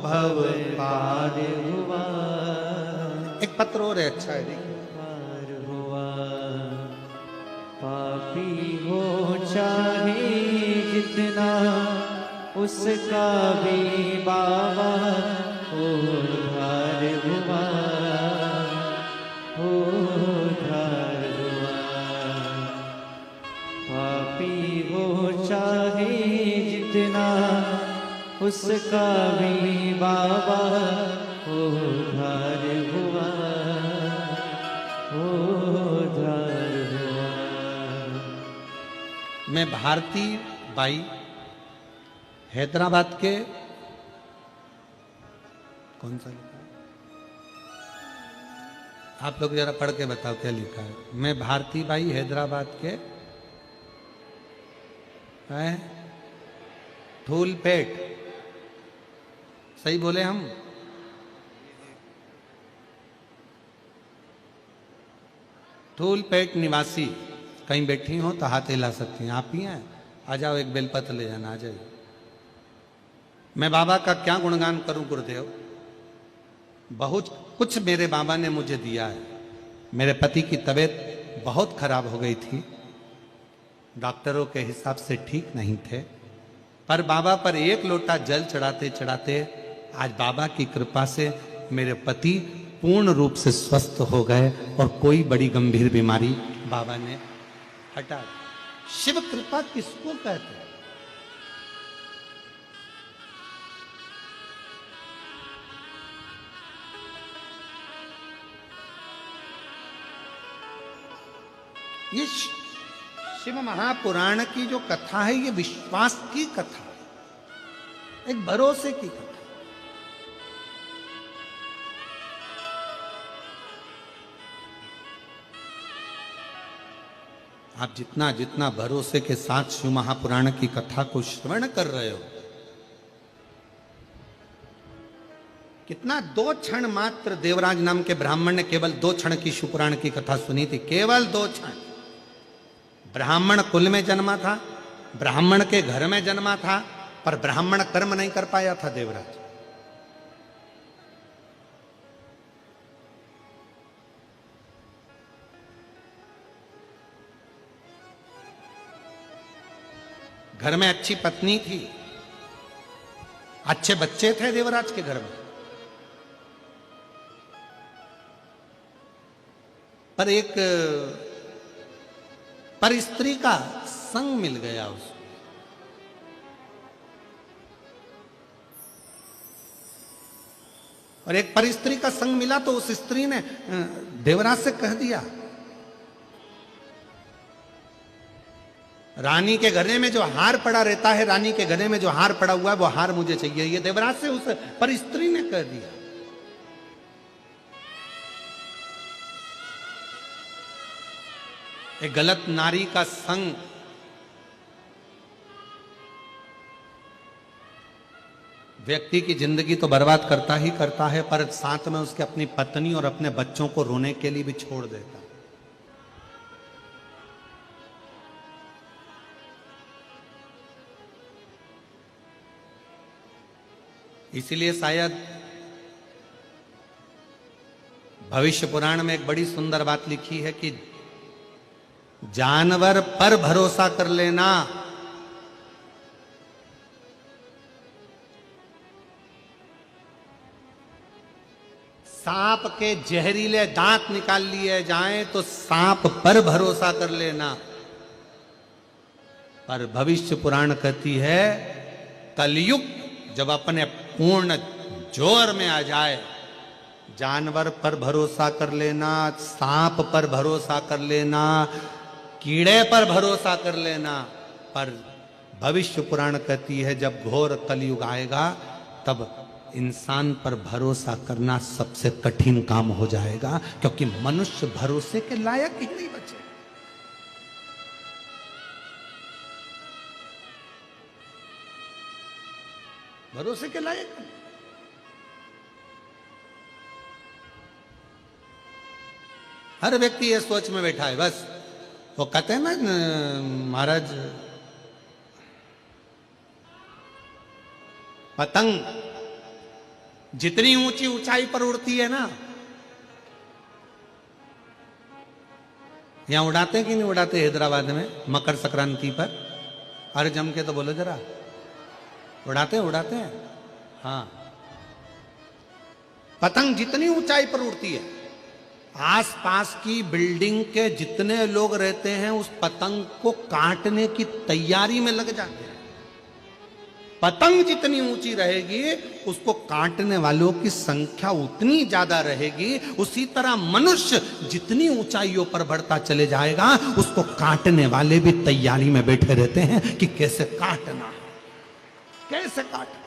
भव पार हुआ। एक पत्र और है, अच्छा है, देखिए। पापी हो चाहे जितना, उसका भी बाबा उद्धार हुआ। पापी हो चाहे जितना, उसका भी बाबा उद्धार हुआ, उद्धार हुआ। मैं भारती बाई हैदराबाद के, कौन सा लिखा है? आप लोग जरा पढ़ के बताओ क्या लिखा है। मैं भारती बाई हैदराबाद के हैं धूलपेट, सही बोले हम? धूलपेट निवासी। कहीं बैठी हो तो हाथ हिला सकती हैं। आप ही हैं? आ जाओ, एक बेलपत्र ले जाना, आ जाइए। मैं बाबा का क्या गुणगान करूं गुरुदेव। बहुत कुछ मेरे बाबा ने मुझे दिया है। मेरे पति की तबीयत बहुत खराब हो गई थी, डॉक्टरों के हिसाब से ठीक नहीं थे, पर बाबा पर एक लोटा जल चढ़ाते चढ़ाते आज बाबा की कृपा से मेरे पति पूर्ण रूप से स्वस्थ हो गए और कोई बड़ी गंभीर बीमारी बाबा ने हटा दी। शिव कृपा किसको कहते हैं? ये शिव महापुराण की जो कथा है, ये विश्वास की कथा है, एक भरोसे की कथा। आप जितना जितना भरोसे के साथ शिव महापुराण की कथा को श्रवण कर रहे हो, कितना 2 क्षण मात्र देवराज नाम के ब्राह्मण ने केवल 2 क्षण की शिवपुराण की कथा सुनी थी, केवल 2 क्षण। ब्राह्मण कुल में जन्मा था, ब्राह्मण के घर में जन्मा था, पर ब्राह्मण कर्म नहीं कर पाया था देवराज। घर में अच्छी पत्नी थी, अच्छे बच्चे थे देवराज के घर में, पर एक पर स्त्री का संग मिल गया उसको। और एक पर स्त्री का संग मिला तो उस स्त्री ने देवराज से कह दिया, रानी के गले में जो हार पड़ा रहता है, रानी के गले में जो हार पड़ा हुआ है वो हार मुझे चाहिए। ये देवराज से उस पर स्त्री ने कह दिया। एक गलत नारी का संग व्यक्ति की जिंदगी तो बर्बाद करता ही करता है, पर साथ में उसके अपनी पत्नी और अपने बच्चों को रोने के लिए भी छोड़ देता है। इसीलिए शायद भविष्य पुराण में एक बड़ी सुंदर बात लिखी है कि जानवर पर भरोसा कर लेना, सांप के जहरीले दांत निकाल लिए जाएं तो सांप पर भरोसा कर लेना, पर भविष्य पुराण कहती है कलयुग जब अपने पूर्ण जोर में आ जाए, जानवर पर भरोसा कर लेना, सांप पर भरोसा कर लेना, कीड़े पर भरोसा कर लेना, पर भविष्य पुराण कहती है जब घोर कलयुग आएगा तब इंसान पर भरोसा करना सबसे कठिन काम हो जाएगा, क्योंकि मनुष्य भरोसे के लायक ही नहीं बचे। भरोसे के लायक नहीं। हर व्यक्ति ये सोच में बैठा है, बस वो कहते हैं ना महाराज, पतंग जितनी ऊंची ऊंचाई पर उड़ती है ना, यहां उड़ाते कि नहीं उड़ाते हैदराबाद में मकर संक्रांति पर? अरे जम के तो बोलो जरा, उड़ाते हैं? हाँ, पतंग जितनी ऊंचाई पर उड़ती है, आसपास की बिल्डिंग के जितने लोग रहते हैं उस पतंग को काटने की तैयारी में लग जाते हैं। पतंग जितनी ऊंची रहेगी उसको काटने वालों की संख्या उतनी ज्यादा रहेगी। उसी तरह मनुष्य जितनी ऊंचाइयों पर बढ़ता चले जाएगा उसको काटने वाले भी तैयारी में बैठे रहते हैं कि कैसे काटना है, कैसे काटना।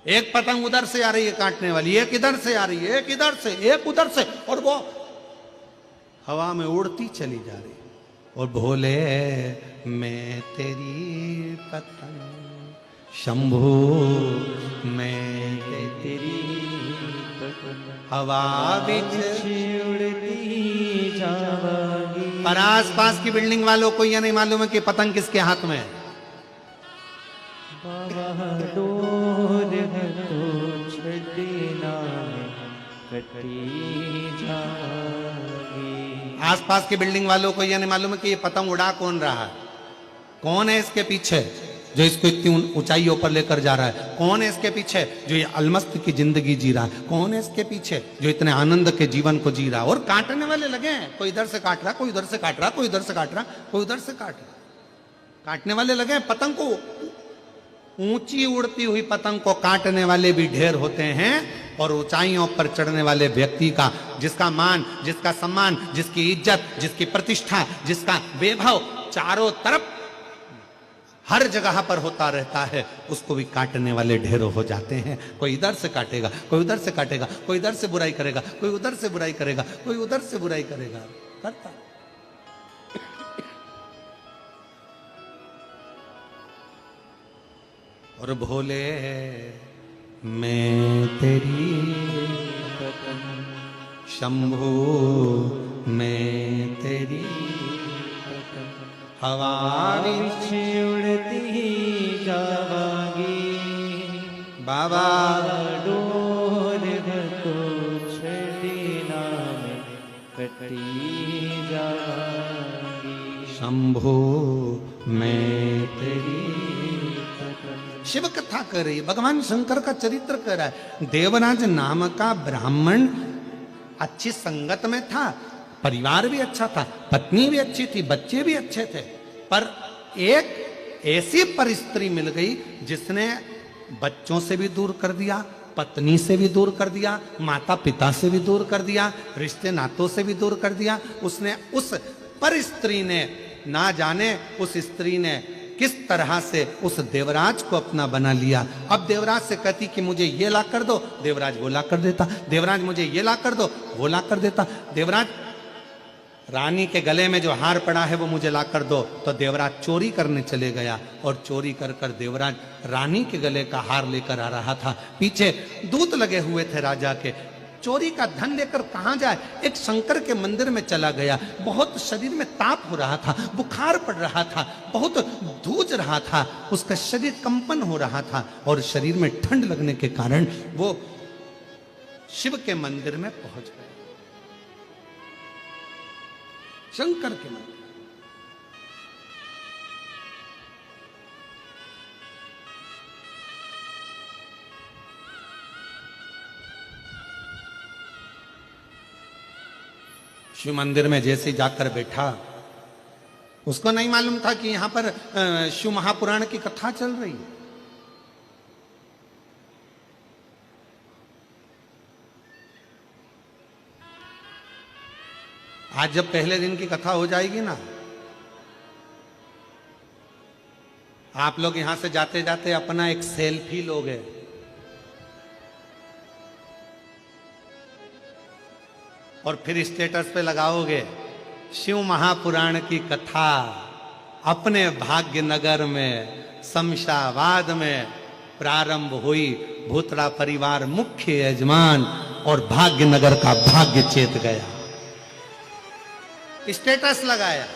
एक पतंग उधर से आ रही है काटने वाली, एक इधर से आ रही है, एक इधर से, एक उधर से, और वो हवा में उड़ती चली जा रही। और भोले मैं तेरी पतंग, शंभू मैं तेरी पतंग, हवा बिच उड़ती जावागी। पर आस पास की बिल्डिंग वालों को यह नहीं मालूम है कि पतंग किसके हाथ में है। आसपास की बिल्डिंग वालों को यह नहीं मालूम है कि ये पतंग उड़ा कौन रहा है, कौन है इसके पीछे जो इसको इतनी ऊंचाइयों पर लेकर जा रहा है, कौन है इसके पीछे जो ये अलमस्त की जिंदगी जी रहा है, कौन है इसके पीछे जो इतने आनंद के जीवन को जी रहा है। और काटने वाले लगे हैं, कोई इधर से काट रहा, कोई उधर से काट रहा, कोई इधर से काट रहा, कोई उधर से काट रहा। काटने वाले लगे हैं। पतंग को, ऊंची उड़ती हुई पतंग को काटने वाले भी ढेर होते हैं। और ऊंचाइयों पर चढ़ने वाले व्यक्ति का, जिसका मान, जिसका सम्मान, जिसकी इज्जत, जिसकी प्रतिष्ठा, जिसका वैभव चारों तरफ हर जगह पर होता रहता है, उसको भी काटने वाले ढेरों हो जाते हैं। कोई इधर से काटेगा, कोई उधर से काटेगा, कोई इधर से बुराई करेगा, कोई उधर से बुराई करेगा, कोई उधर से बुराई करेगा, करता। और भोले मैं तेरी पतंग, शंभू मैं तेरी पतंग, हवा बिच उड़ती जावागी। बाबा डोर को छड़ीना में कटी जावागी। शंभू मैं तेरी। शिव कथा कर रही है, भगवान शंकर का चरित्र कर रहा है। देवराज नाम का ब्राह्मण अच्छी संगत में था, परिवार भी अच्छा था, पत्नी भी अच्छी थी, बच्चे भी अच्छे थे। पर एक ऐसी परिस्त्री मिल गई जिसने बच्चों से भी दूर कर दिया, पत्नी से भी दूर कर दिया, माता पिता से भी दूर कर दिया, रिश्ते नातों से भी दूर कर दिया। उसने, उस परिस्त्री ने, ना जाने उस स्त्री ने किस तरह से उस देवराज को अपना बना लिया। अब देवराज से कहती कि मुझे ये ला कर दो, देवराज वो ला कर देता। देवराज मुझे ये ला कर दो, वो ला कर देता। देवराज रानी के गले में जो हार पड़ा है वो मुझे ला कर दो, तो देवराज चोरी करने चले गया। और चोरी कर कर देवराज रानी के गले का हार लेकर आ रहा था। पीछे दूत लगे हुए थे राजा के। चोरी का धन लेकर कहां जाए, एक शंकर के मंदिर में चला गया। बहुत शरीर में ताप हो रहा था, बुखार पड़ रहा था, बहुत धूज रहा था, उसका शरीर कंपन हो रहा था और शरीर में ठंड लगने के कारण वो शिव के मंदिर में पहुंच गया, शंकर के मंदिर। शिव मंदिर में जैसे जाकर बैठा, उसको नहीं मालूम था कि यहां पर शिव महापुराण की कथा चल रही है। आज जब पहले दिन की कथा हो जाएगी ना, आप लोग यहां से जाते जाते अपना एक सेल्फी लोगे, और फिर स्टेटस पे लगाओगे शिव महापुराण की कथा अपने भाग्यनगर में शमशाबाद में प्रारंभ हुई। भूतड़ा परिवार मुख्य यजमान और भाग्यनगर का भाग्य चेत गया, स्टेटस लगाया।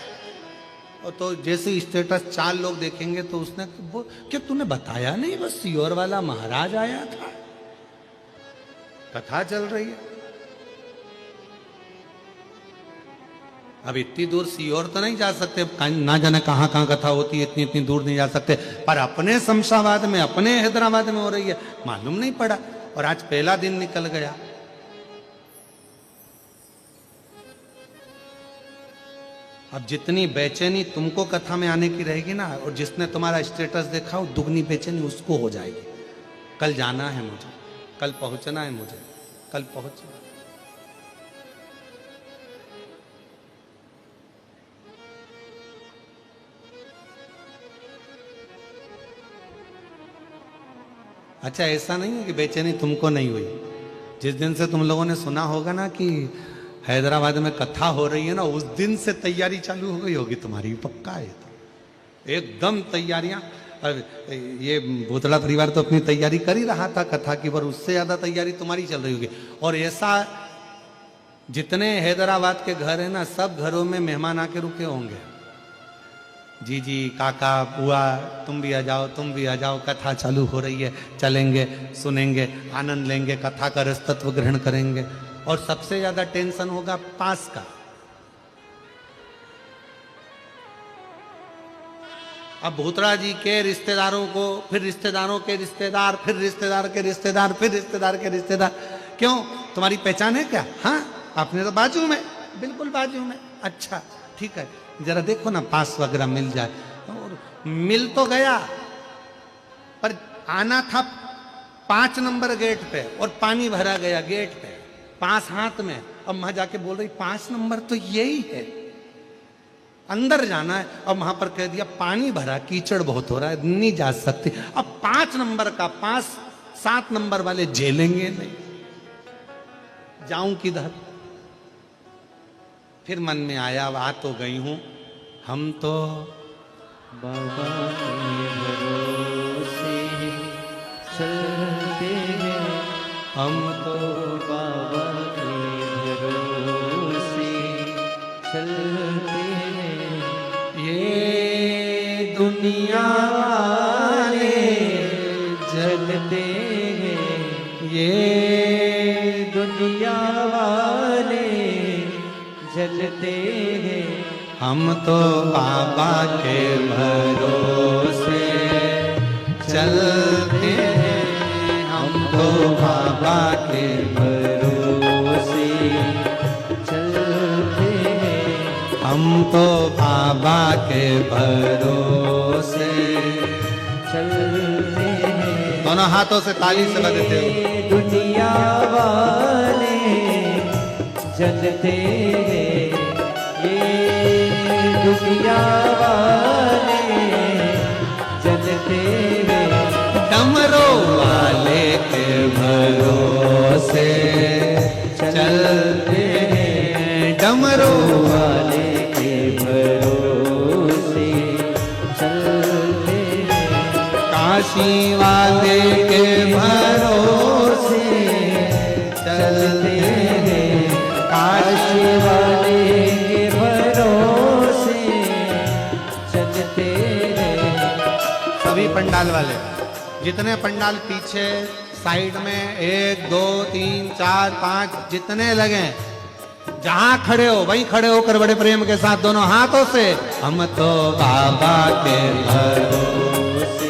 और तो जैसे स्टेटस 4 लोग देखेंगे तो उसने क्या तूने बताया नहीं, बस सीहोर वाला महाराज आया था, कथा चल रही है। अब इतनी दूर सीहोर तो नहीं जा सकते, ना जाने कहां कहां कथा होती है, इतनी दूर नहीं जा सकते, पर अपने शमशाबाद में, अपने हैदराबाद में हो रही है, मालूम नहीं पड़ा। और आज पहला दिन निकल गया। अब जितनी बेचैनी तुमको कथा में आने की रहेगी ना, और जिसने तुम्हारा स्टेटस देखा वो दुगनी बेचैनी उसको हो जाएगी। कल जाना है मुझे, कल पहुंचना है मुझे, कल पहुंचना। अच्छा, ऐसा नहीं है कि बेचैनी तुमको नहीं हुई। जिस दिन से तुम लोगों ने सुना होगा ना कि हैदराबाद में कथा हो रही है ना, उस दिन से तैयारी चालू हो गई होगी तुम्हारी, पक्का है तो। एकदम तैयारियां। ये भूतड़ा परिवार तो अपनी तैयारी कर ही रहा था कथा की, पर उससे ज्यादा तैयारी तुम्हारी चल रही होगी। और ऐसा जितने हैदराबाद के घर है ना, सब घरों में मेहमान आके रुके होंगे। जीजी, काका, बुआ, तुम भी आ जाओ, तुम भी आ जाओ, कथा चालू हो रही है, चलेंगे, सुनेंगे, आनंद लेंगे, कथा का रसतत्व ग्रहण करेंगे। और सबसे ज्यादा टेंशन होगा पास का। अब भूतड़ा जी के रिश्तेदारों को, फिर रिश्तेदारों के रिश्तेदार, फिर रिश्तेदार के रिश्तेदार, फिर रिश्तेदार के रिश्तेदार। क्यों, तुम्हारी पहचान है क्या? हाँ, आपने तो बाजू में, बिल्कुल बाजू में। अच्छा ठीक है, जरा देखो ना पास वगैरह मिल जाए। और मिल तो गया, पर आना था 5 नंबर गेट पे और पानी भरा गया गेट पे, पास हाथ में। अब वहां जाके बोल रही 5 नंबर तो यही है, अंदर जाना है। अब वहां पर कह दिया पानी भरा, कीचड़ बहुत हो रहा है, नहीं जा सकती। अब 5 नंबर का पास 7 नंबर वाले झेलेंगे नहीं, जाऊं किधर? फिर मन में आया, अब आ तो गई हूं, हम तो बाबा के भरोसे चलते हैं, हम तो बाबा के भरोसे चलते हैं। ये दुनिया वाले जलते हैं, ये दुनिया वाले जलते हैं। हम तो बाबा के भरोसे चलते हैं, हम तो बाबा के भरोसे चलते हैं, हम तो बाबा के भरोसे चलते हैं। दोनों हाथों से ताली से बजाते हो। दुनिया वाले जलते हैं, ये दुनिया वाले जलते हैं। डमरू वाले के भरोसे चलते हैं, डमरू वाले के भरोसे चलते हैं। काशी वाले के भरोसे चलते हैं, काशी वाले के भरोसे चलते हैं। सभी पंडाल वाले, जितने पंडाल पीछे साइड में 1 2 3 4 5 जितने लगे, जहां खड़े हो वहीं खड़े होकर बड़े प्रेम के साथ दोनों हाथों से, हम तो बाबा के भरोसे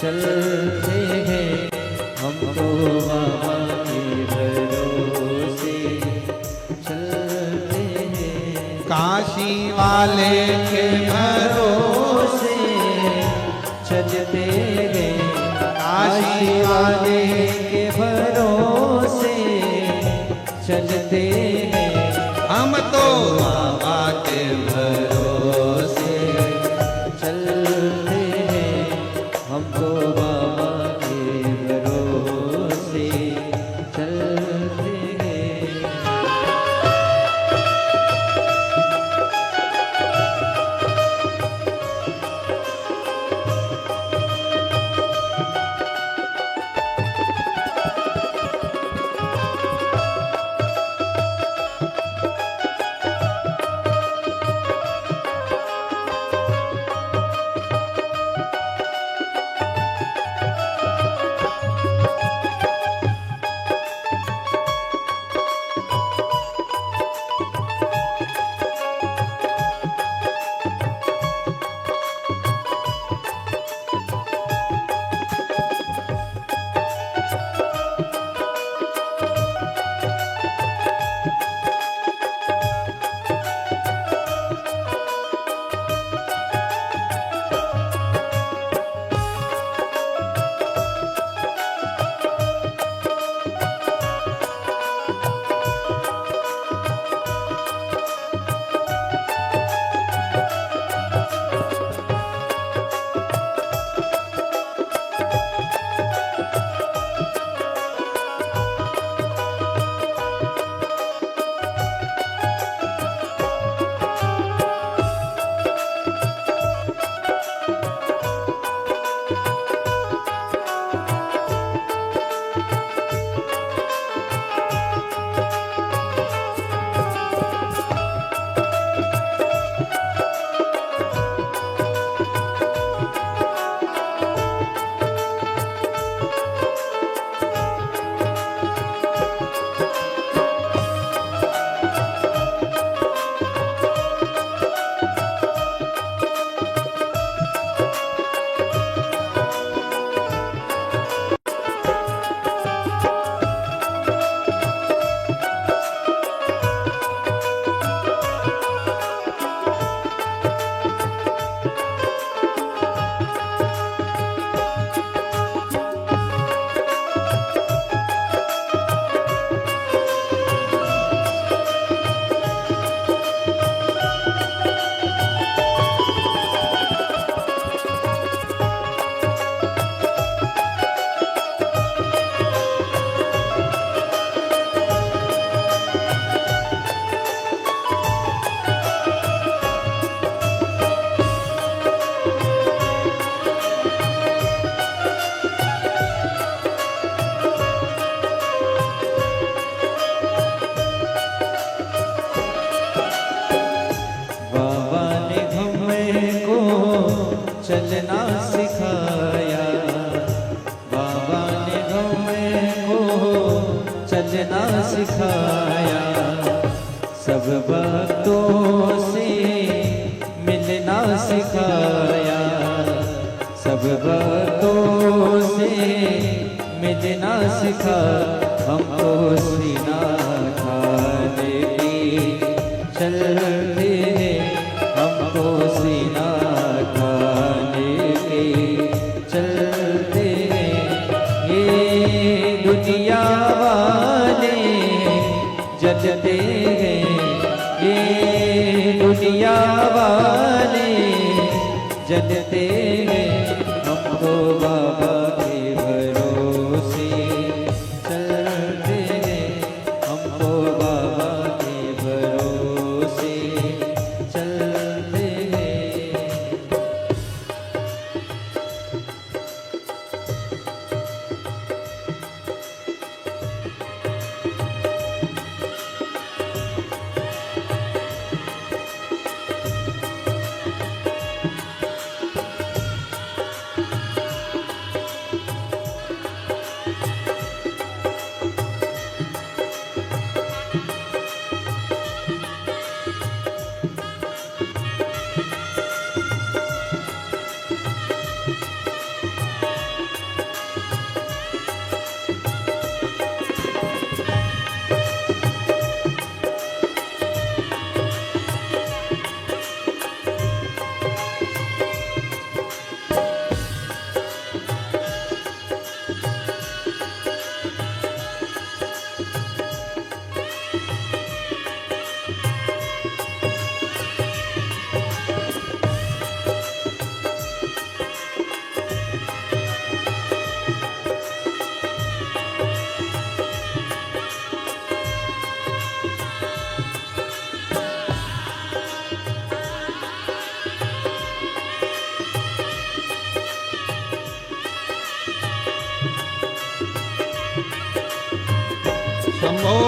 चलते हैं, हम तो बाबा के भरोसे चलते हैं। काशी वाले के भरोसे चलते हैं, काशी वाले के भरोसे चलते हैं। हम तो बाबा के भरोसे चलते हैं, हमको बाबा के भरोसे चलते हैं। चलना सिखाया, बाबा ने हमें को चलना सिखाया, सब भक्तों से मिलना सिखाया, सब भक्तों से मिलना सिखा, हमको सीना खाने की चलते हैं, हमको सीना खाने की चलते हैं, ये दुनिया वाले जलते हैं, ये दुनिया वाले जलते हैं, हमको बाबा के भरोसे चलते हैं, हमको बाबा के भरोसे चलते हैं। शंभो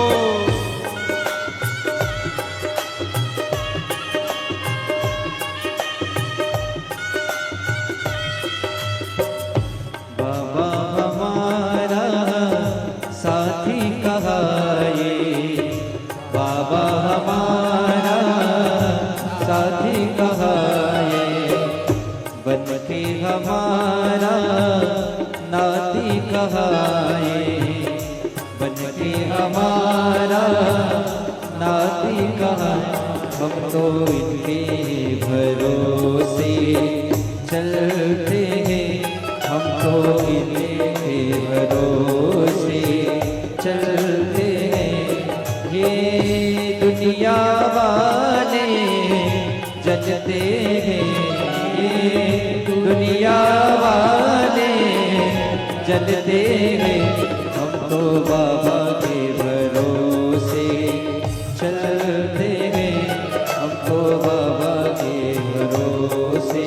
बाबा हमारा साथी कहाए, बाबा हमारा साथी कहाए, बन के हमारा नाती कहाए, बन के हमारा नाती कहाए, हम तो इनके भरोसे चलते हैं, हम तो इनके भरोसे चलते हैं, ये दुनिया वाले जलते हैं, ये दुनिया वाले जलते हैं, हम तो बाबा के भरोसे चलते हैं, हम तो बाबा के भरोसे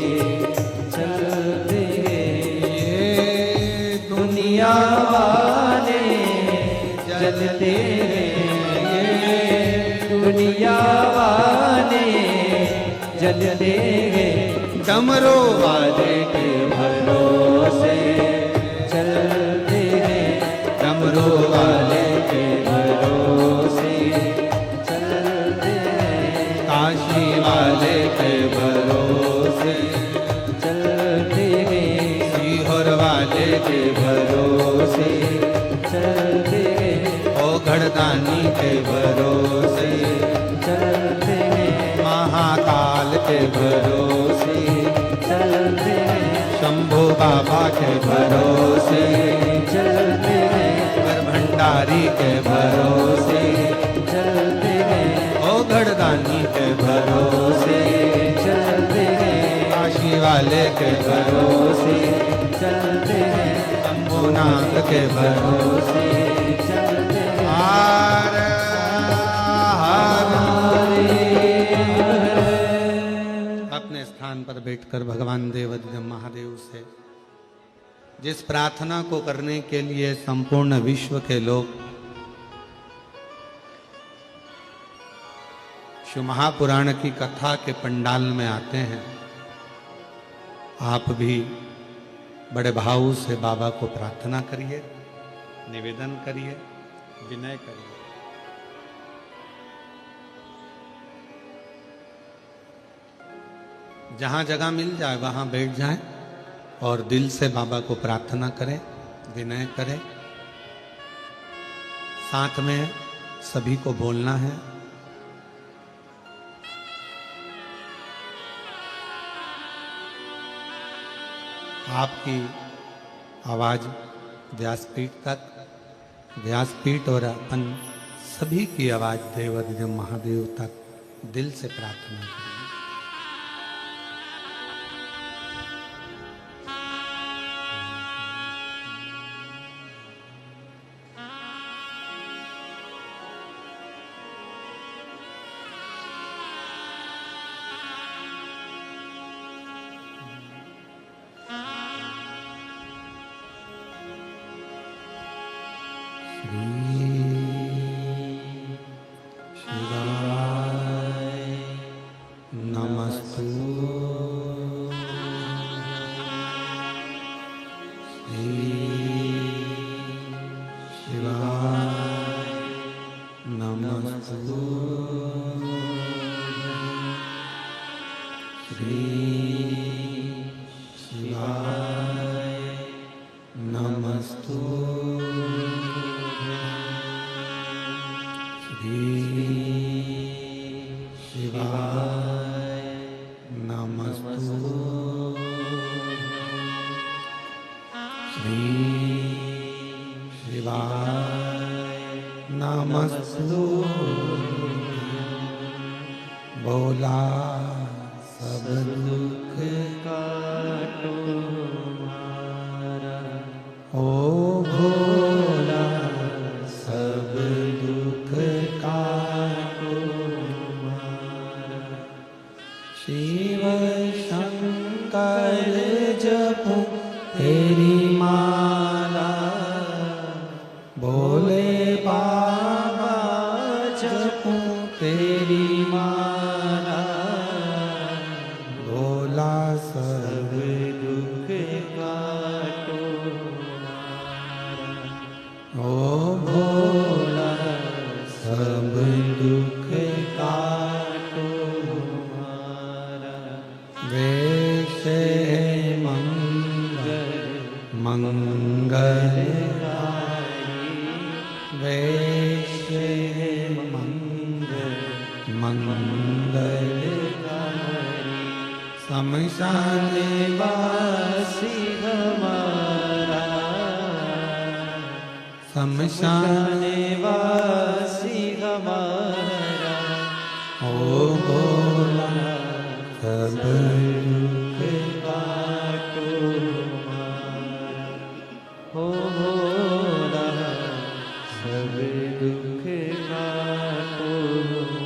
चलते हैं, ये दुनिया वाले जलते हैं, ये दुनिया वाले जलते हैं, डमरू वाले के भरोसे चलते हैं, डमरू वाले के भरोसे चलते हैं, काशी वाले के भरोसे चलते हैं, सीहोर वाले के भरोसे चलते हैं, ओ घड़दानी के भरोसे चलते हैं, महाकाल के भरोसे चलते हैं, शंभू बाबा के भरोसे चलते हैं, पर भंडारी के भरोसे चलते हैं, ओ घड़दानी के भरोसे चलते हैं, काशी वाले के भरोसे चलते हैं, शंभुनाथ के भरोसे चलते हैं, हार हार अपने स्थान पर बैठकर भगवान देवाधिदेव महादेव से जिस प्रार्थना को करने के लिए संपूर्ण विश्व के लोग शिव महापुराण की कथा के पंडाल में आते हैं, आप भी बड़े भाव से बाबा को प्रार्थना करिए, निवेदन करिए, विनय करिए। जहां जगह मिल जाए वहां बैठ जाएं और दिल से बाबा को प्रार्थना करें, विनय करें। साथ में सभी को बोलना है, आपकी आवाज व्यासपीठ तक, व्यासपीठ और अपन सभी की आवाज देवाधिदेव महादेव तक दिल से प्रार्थना करें। बोला सब दुख काटो मारा, ओ भोला सब दुख काटो मारा। शिव शंकर जपो तेरी माला, भोले बाबा जपो तेरी माला। भोला सब दुख काटो मारा, ओ भोला सब दुख काटो मारा। वैसे मंगल मंगलकारी, वैसे मंगलकारी। शमशान वासी हमारा, शमशान वासी हमारा। ओ भोला सब दुख काटो मारा, ओ भोला सब दुख काटो मारा।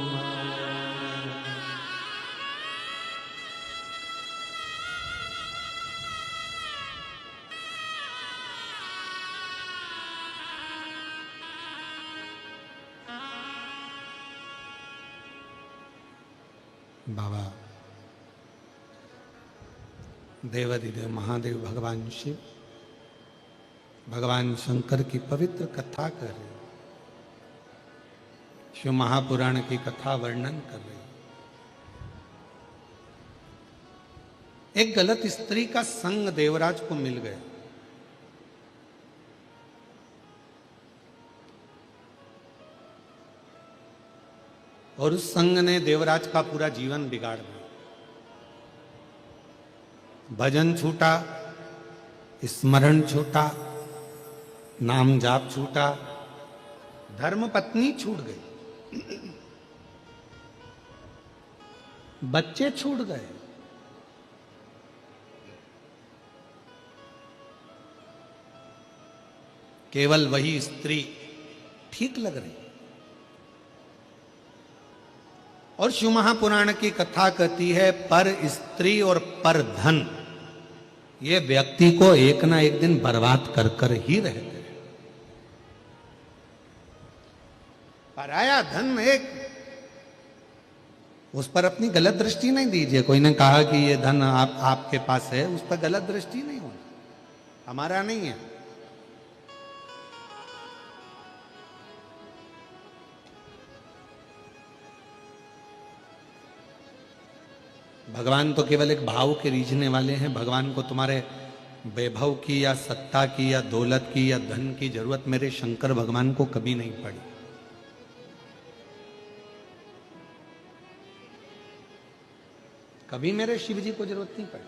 बाबा देवाधिदेव महादेव भगवान शिव, भगवान शंकर की पवित्र कथा कर रहे, शिव महापुराण की कथा वर्णन कर रहे। एक गलत स्त्री का संग देवराज को मिल गया और उस संग ने देवराज का पूरा जीवन बिगाड़ दिया। भजन छूटा, स्मरण छूटा, नाम जाप छूटा, धर्म पत्नी छूट गई, बच्चे छूट गए। केवल वही स्त्री ठीक लग रही। और शिव महापुराण की कथा कहती है, पर स्त्री और पर धन ये व्यक्ति को एक ना एक दिन बर्बाद कर कर ही रहते हैं। पराया धन एक उस पर अपनी गलत दृष्टि नहीं दीजिए। कोई ने कहा कि ये धन आपके पास है, उस पर गलत दृष्टि नहीं होनी, हमारा नहीं है। भगवान तो केवल एक भाव के रीझने वाले हैं। भगवान को तुम्हारे वैभव की या सत्ता की या दौलत की या धन की जरूरत मेरे शंकर भगवान को कभी नहीं पड़ी। कभी मेरे शिव जी को जरूरत नहीं पड़ी।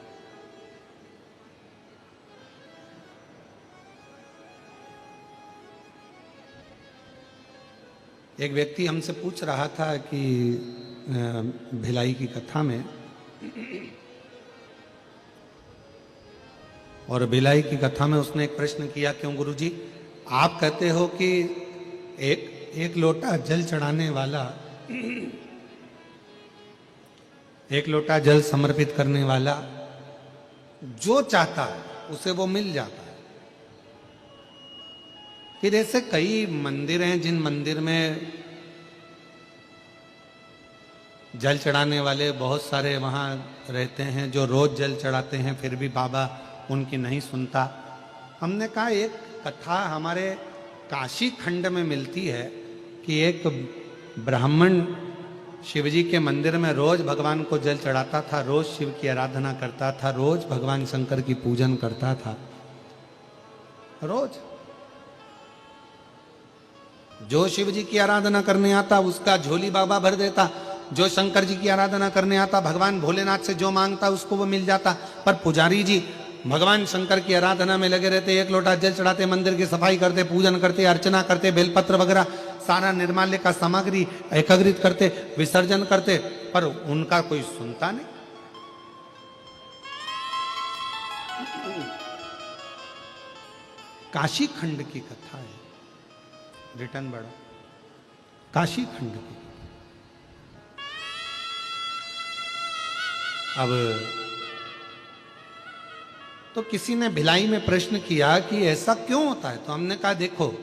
एक व्यक्ति हमसे पूछ रहा था कि भिलाई की कथा में, और भिलाई की कथा में उसने एक प्रश्न किया, क्यों गुरुजी आप कहते हो कि एक लोटा जल चढ़ाने वाला, एक लोटा जल समर्पित करने वाला जो चाहता है उसे वो मिल जाता है। फिर ऐसे कई मंदिर हैं जिन मंदिर में जल चढ़ाने वाले बहुत सारे वहां रहते हैं जो रोज जल चढ़ाते हैं, फिर भी बाबा उनकी नहीं सुनता। हमने कहा एक कथा हमारे काशी खंड में मिलती है कि एक ब्राह्मण शिवजी के मंदिर में रोज भगवान को जल चढ़ाता था, रोज शिव की आराधना करता था, रोज भगवान शंकर की पूजन करता था। रोज जो शिव जी की आराधना करने आता उसका झोली बाबा भर देता, जो शंकर जी की आराधना करने आता भगवान भोलेनाथ से जो मांगता उसको वो मिल जाता। पर पुजारी जी भगवान शंकर की आराधना में लगे रहते, एक लोटा जल चढ़ाते, मंदिर की सफाई करते, पूजन करते, अर्चना करते, बेलपत्र वगैरह सारा निर्माल्य का सामग्री एकत्रित करते, विसर्जन करते, पर उनका कोई सुनता नहीं। काशी खंड की कथा है, रिटर्न बढ़ो, काशी खंड की। अब तो किसी ने भिलाई में प्रश्न किया कि ऐसा क्यों होता है, तो हमने कहा देखो,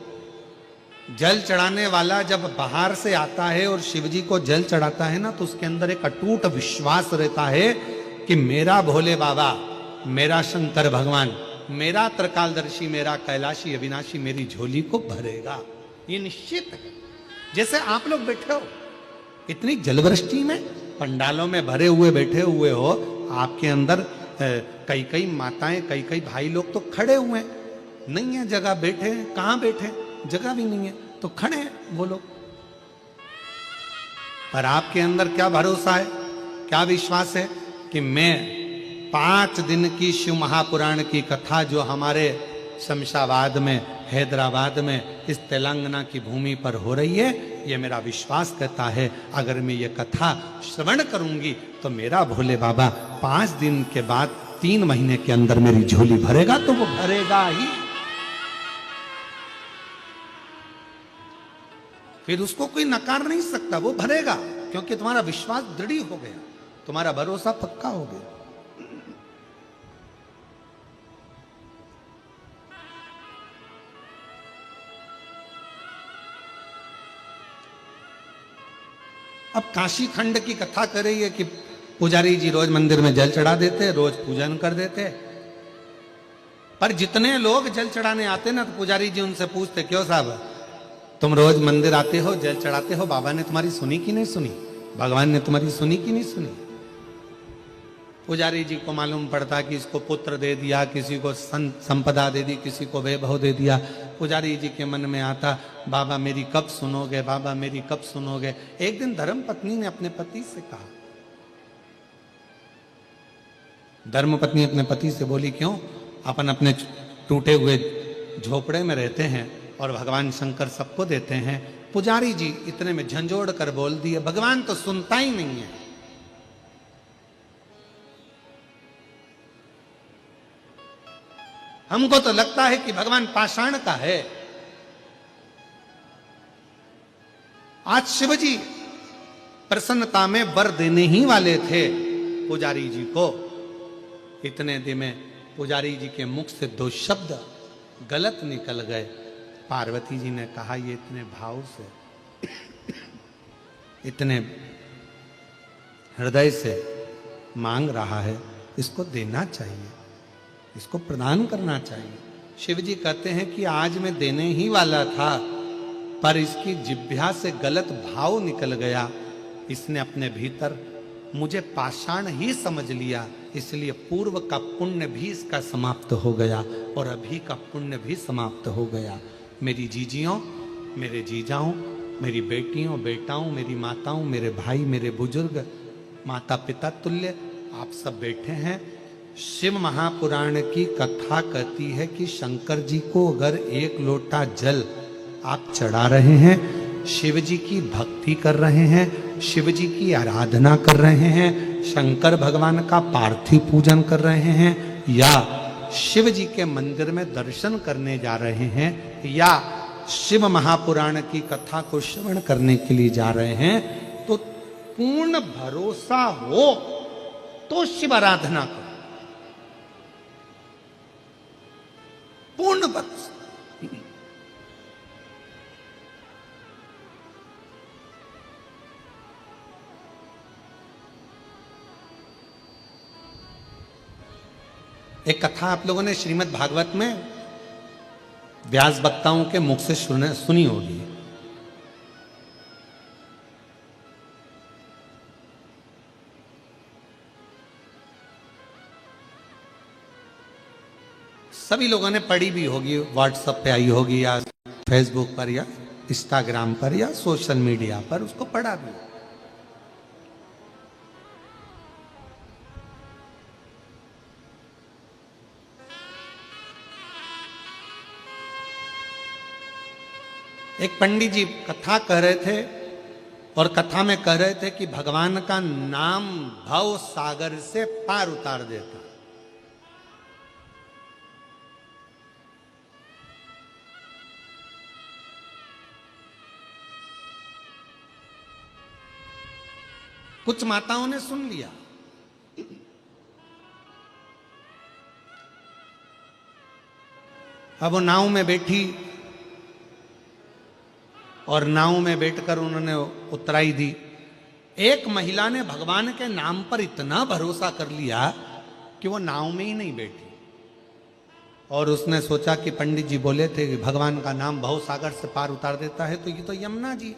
जल चढ़ाने वाला जब बाहर से आता है और शिवजी को जल चढ़ाता है ना, तो उसके अंदर एक अटूट विश्वास रहता है कि मेरा भोले बाबा, मेरा शंकर भगवान, मेरा त्रिकालदर्शी, मेरा कैलाशी अविनाशी मेरी झोली को भरेगा, ये निश्चित है। जैसे आप लोग बैठे हो इतनी जलवृष्टि में, पंडालों में भरे हुए बैठे हुए हो, आपके अंदर कई कई माताएं, कई कई भाई लोग तो खड़े हुए हैं, नहीं है जगह, बैठे हैं, कहां बैठे, जगह भी नहीं है तो खड़े हैं वो लोग। पर आपके अंदर क्या भरोसा है, क्या विश्वास है कि मैं 5 दिन की शिव महापुराण की कथा जो हमारे शमशाबाद में, हैदराबाद में, इस तेलंगाना की भूमि पर हो रही है, ये मेरा विश्वास कहता है अगर मैं ये कथा श्रवण करूंगी तो मेरा भोले बाबा 5 दिन के बाद 3 महीने के अंदर मेरी झोली भरेगा, तो वो भरेगा ही। फिर उसको कोई नकार नहीं सकता, वो भरेगा, क्योंकि तुम्हारा विश्वास दृढ़ हो गया, तुम्हारा भरोसा पक्का हो गया। अब काशी खंड की कथा कर रही है कि पुजारी जी रोज मंदिर में जल चढ़ा देते, रोज पूजन कर देते। पर जितने लोग जल चढ़ाने आते ना, तो पुजारी जी उनसे पूछते, क्यों साहब तुम रोज मंदिर आते हो, जल चढ़ाते हो, बाबा ने तुम्हारी सुनी कि नहीं सुनी, भगवान ने तुम्हारी सुनी कि नहीं सुनी। पुजारी जी को मालूम पड़ता कि इसको पुत्र दे दिया, किसी को संपदा दे दी, किसी को वैभव दे दिया। पुजारी जी के मन में आता, बाबा मेरी कब सुनोगे, बाबा मेरी कब सुनोगे। एक दिन धर्म पत्नी ने अपने पति से कहा, धर्म पत्नी अपने पति से बोली, क्यों अपन अपने टूटे हुए झोपड़े में रहते हैं और भगवान शंकर सबको देते हैं। पुजारी जी इतने में झंझोड़ कर बोल दिए, भगवान तो सुनता ही नहीं है। हमको तो लगता है कि भगवान पाषाण का है। आज शिवजी प्रसन्नता में वर देने ही वाले थे पुजारी जी को। इतने दिन में पुजारी जी के मुख से 2 शब्द गलत निकल गए। पार्वती जी ने कहा, ये इतने भाव से, इतने हृदय से मांग रहा है, इसको देना चाहिए, इसको प्रदान करना चाहिए। शिव जी कहते हैं कि आज मैं देने ही वाला था, पर इसकी जिह्वा से गलत भाव निकल गया, इसने अपने भीतर मुझे पाषाण ही समझ लिया, इसलिए पूर्व का पुण्य भी इसका समाप्त हो गया और अभी का पुण्य भी समाप्त हो गया। मेरी जीजियों, मेरे जीजाओं, मेरी बेटियों, बेटाओं, मेरी माताओं, मेरे भाई, मेरे बुजुर्ग, माता पिता तुल्य आप सब बैठे हैं। शिव महापुराण की कथा कहती है कि शंकर जी को अगर एक लोटा जल आप चढ़ा रहे हैं, शिव जी की भक्ति कर रहे हैं, शिव जी की आराधना कर रहे हैं, शंकर भगवान का पार्थिव पूजन कर रहे हैं, या शिव जी के मंदिर में दर्शन करने जा रहे हैं, या शिव महापुराण की कथा को श्रवण करने के लिए जा रहे हैं, तो पूर्ण भरोसा हो तो शिव आराधना करो, पूर्ण भरोसा। एक कथा आप लोगों ने श्रीमद् भागवत में व्यास वक्ताओं के मुख से सुनी होगी। सभी लोगों ने पढ़ी भी होगी, व्हाट्सएप पे आई होगी या फेसबुक पर या इंस्टाग्राम पर या सोशल मीडिया पर उसको पढ़ा भी। एक पंडित जी कथा कह रहे थे और कथा में कह रहे थे कि भगवान का नाम भव सागर से पार उतार देता। कुछ माताओं ने सुन लिया, अब वो नाव में बैठी और नाव में बैठकर उन्होंने उतराई दी। एक महिला ने भगवान के नाम पर इतना भरोसा कर लिया कि वो नाव में ही नहीं बैठी, और उसने सोचा कि पंडित जी बोले थे कि भगवान का नाम भव सागर से पार उतार देता है, तो ये तो यमुना जी,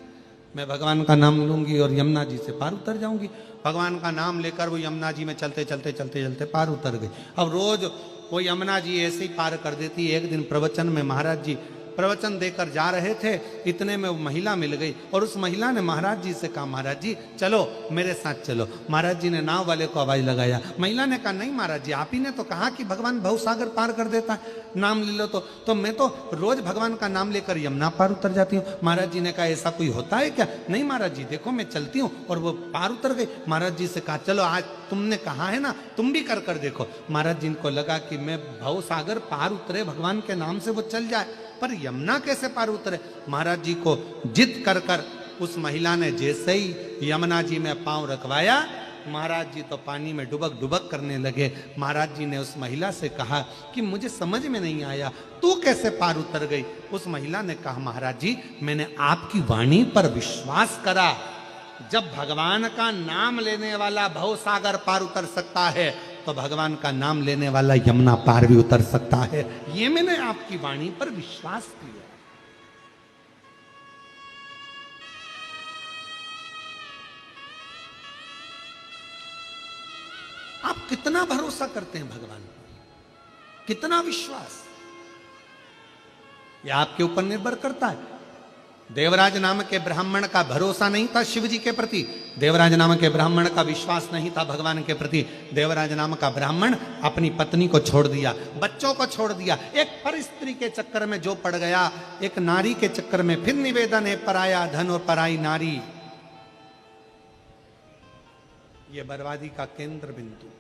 मैं भगवान का नाम लूंगी और यमुना जी से पार उतर जाऊंगी। भगवान का नाम लेकर वो यमुना जी में चलते चलते चलते चलते पार उतर गई। अब रोज वो यमुना जी ऐसे ही पार कर देती। एक दिन प्रवचन में महाराज जी प्रवचन देकर जा रहे थे, इतने में वो महिला मिल गई और उस महिला ने महाराज जी से कहा, महाराज जी चलो मेरे साथ चलो। महाराज जी ने नाव वाले को आवाज लगाया। महिला ने कहा, नहीं महाराज जी, आप ही ने तो कहा कि भगवान भव सागर पार कर देता है, नाम ले लो तो मैं तो रोज भगवान का नाम लेकर यमुना पार उतर जाती हूँ। महाराज जी ने कहा, ऐसा कोई होता है क्या? नहीं महाराज जी, देखो मैं चलती हूँ, और वो पार उतर गई। महाराज जी से कहा, चलो आज तुमने कहा है ना, तुम भी कर देखो। महाराज जी को लगा कि मैं भव सागर पार उतरे भगवान के नाम से वो चल जाए, पर यमुना कैसे पार उतरे? महाराज जी को जिद कर कर उस महिला ने जैसे ही यमुना जी में पांव रखवाया, महाराज जी तो पानी में डुबक डुबक करने लगे। महाराज जी ने उस महिला से कहा कि मुझे समझ में नहीं आया, तू कैसे पार उतर गई? उस महिला ने कहा, महाराज जी मैंने आपकी वाणी पर विश्वास करा, जब भगवान का नाम लेने वाला भव सागर पार उतर सकता है तो भगवान का नाम लेने वाला यमुना पार भी उतर सकता है। ये मैंने आपकी वाणी पर विश्वास किया। आप कितना भरोसा करते हैं भगवान पर, कितना विश्वास, यह आपके ऊपर निर्भर करता है। देवराज नाम के ब्राह्मण का भरोसा नहीं था शिव जी के प्रति, देवराज नाम के ब्राह्मण का विश्वास नहीं था भगवान के प्रति। देवराज नाम का ब्राह्मण अपनी पत्नी को छोड़ दिया, बच्चों को छोड़ दिया, एक पर स्त्री के चक्कर में जो पड़ गया, एक नारी के चक्कर में। फिर निवेदन है, पराया धन और पराई नारी, ये बर्बादी का केंद्र बिंदु।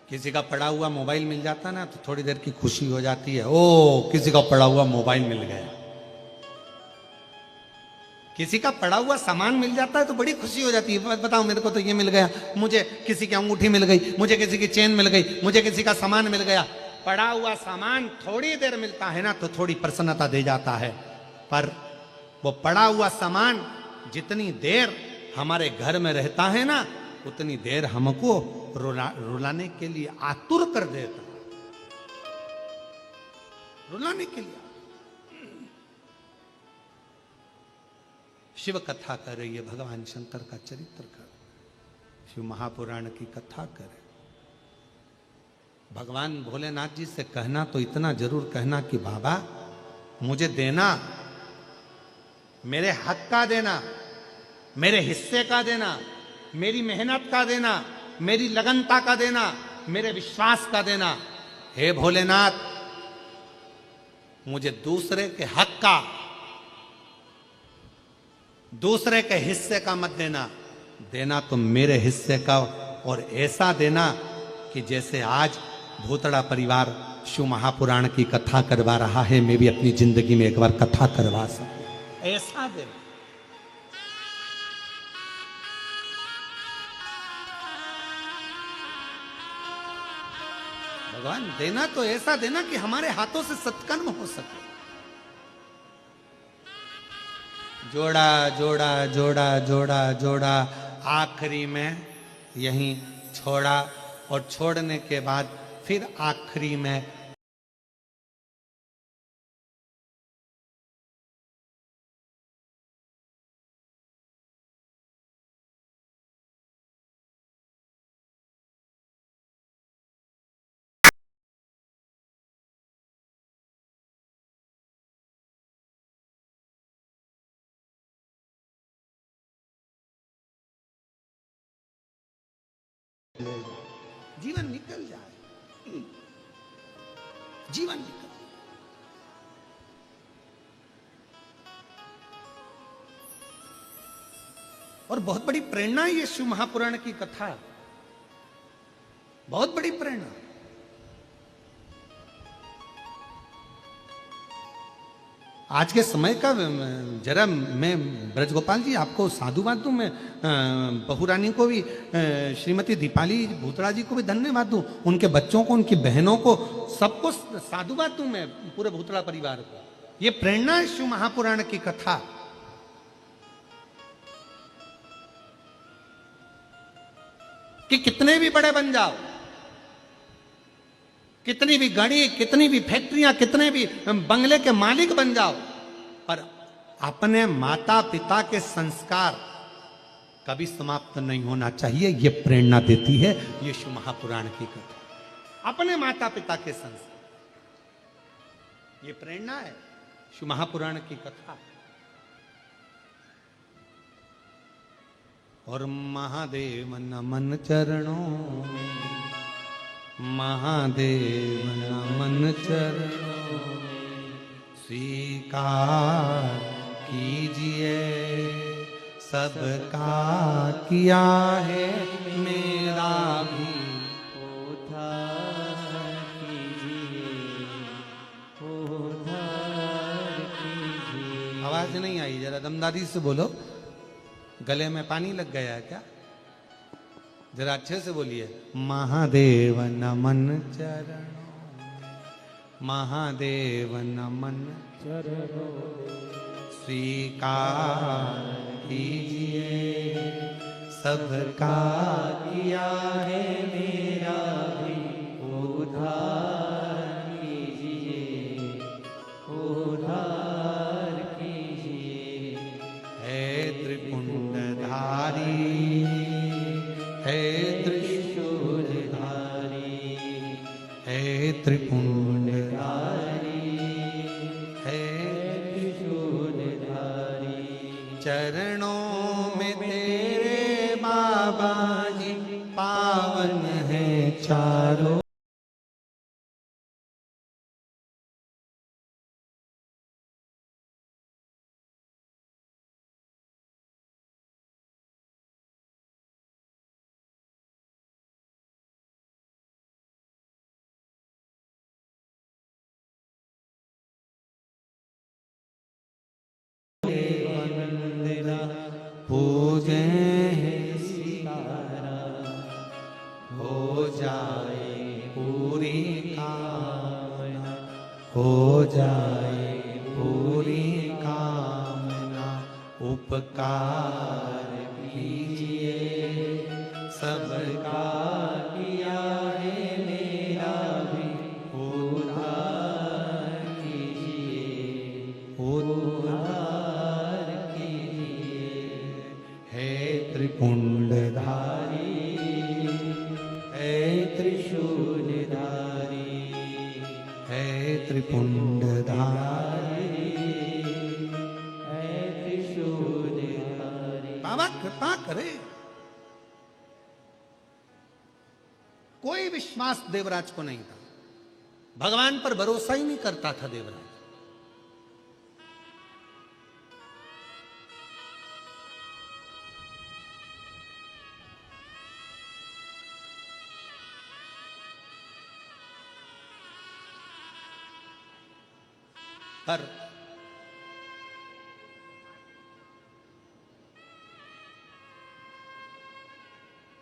किसी का पड़ा हुआ मोबाइल मिल जाता ना तो थोड़ी देर की खुशी हो जाती है, ओ किसी का पड़ा हुआ मोबाइल मिल गया। किसी का पड़ा हुआ सामान मिल जाता है तो बड़ी खुशी हो जाती है, बताओ मेरे को तो ये मिल गया, मुझे किसी की अंगूठी मिल गई, मुझे किसी की चेन मिल गई, मुझे किसी का सामान मिल गया। पड़ा हुआ सामान थोड़ी देर मिलता है ना तो थोड़ी प्रसन्नता दे जाता है, पर वो पड़ा हुआ सामान जितनी देर हमारे घर में रहता है ना उतनी देर हमको रुलाने के लिए आतुर कर देता, रुलाने के लिए। शिव कथा कर रही है, भगवान शंकर का चरित्र कर, शिव महापुराण की कथा करे। भगवान भोलेनाथ जी से कहना तो इतना जरूर कहना कि बाबा मुझे देना, मेरे हक का देना, मेरे हिस्से का देना, मेरी मेहनत का देना, मेरी लगनता का देना, मेरे विश्वास का देना। हे भोलेनाथ, मुझे दूसरे के हक का, दूसरे के हिस्से का मत देना, देना तो मेरे हिस्से का, और ऐसा देना कि जैसे आज भूतड़ा परिवार शिव महापुराण की कथा करवा रहा है, मैं भी अपनी जिंदगी में एक बार कथा करवा सकूं, ऐसा देना। भगवान देना तो ऐसा देना कि हमारे हाथों से सत्कर्म हो सके। जोड़ा जोड़ा जोड़ा जोड़ा जोड़ा, आखिरी में यहीं छोड़ा, और छोड़ने के बाद फिर आखिरी में जीवन निकल जाए, जीवन निकल जाए। और बहुत बड़ी प्रेरणा है ये शिव महापुराण की कथा, बहुत बड़ी प्रेरणा। आज के समय का जरा मैं ब्रजगोपाल जी आपको साधुवाद दूं, मैं बहुरानी को भी, श्रीमती दीपाली भूतड़ा जी को भी धन्यवाद दूं, उनके बच्चों को, उनकी बहनों को, सबको साधुवाद दूं मैं, पूरे भूतड़ा परिवार को। ये प्रेरणा है शिव महापुराण की कथा। कि कितने भी बड़े बन जाओ, कितनी भी गाड़ी, कितनी भी फैक्ट्रियां, कितने भी बंगले के मालिक बन जाओ, पर अपने माता पिता के संस्कार कभी समाप्त नहीं होना चाहिए। ये प्रेरणा देती है ये शिव महापुराण की कथा। अपने माता पिता के संस्कार, ये प्रेरणा है शिव महापुराण की कथा। और महादेव नमन चरणों में, महादेव नमन चरणों में, स्वीकार कीजिए सबका किया है मेरा भी उद्धार कीजिए, उद्धार कीजिए। आवाज नहीं आई, जरा दमदारी से बोलो, गले में पानी लग गया है क्या? जरा अच्छे से बोलिए। महादेव नमन चरणों में, महादेव नमन चरणों, स्वीकार कीजिए सबका किया है मेरा भी उद्धार कीजिए, उद्धार कीजिए। है त्रिपुंडधारी, है त्रिशूलधारी, है त्रिपुंडधारी, है त्रिशूलधारी। चरणों में तेरे बाबा जी पावन है चारों। पूजे सीतारा हो जाए हो जाए पूरी कामना, उपकार कीजिए सबका किया है मेरा भी उद्धार कीजिए, उद्धार कीजिए। हे त्रिपुंडधारी, हे त्रिशूलधारी, हे त्रिपुंडधारी, हे त्रिशूलधारी। बाबा कृपा करे। कोई विश्वास देवराज को नहीं था, भगवान पर भरोसा ही नहीं करता था देवराज। पर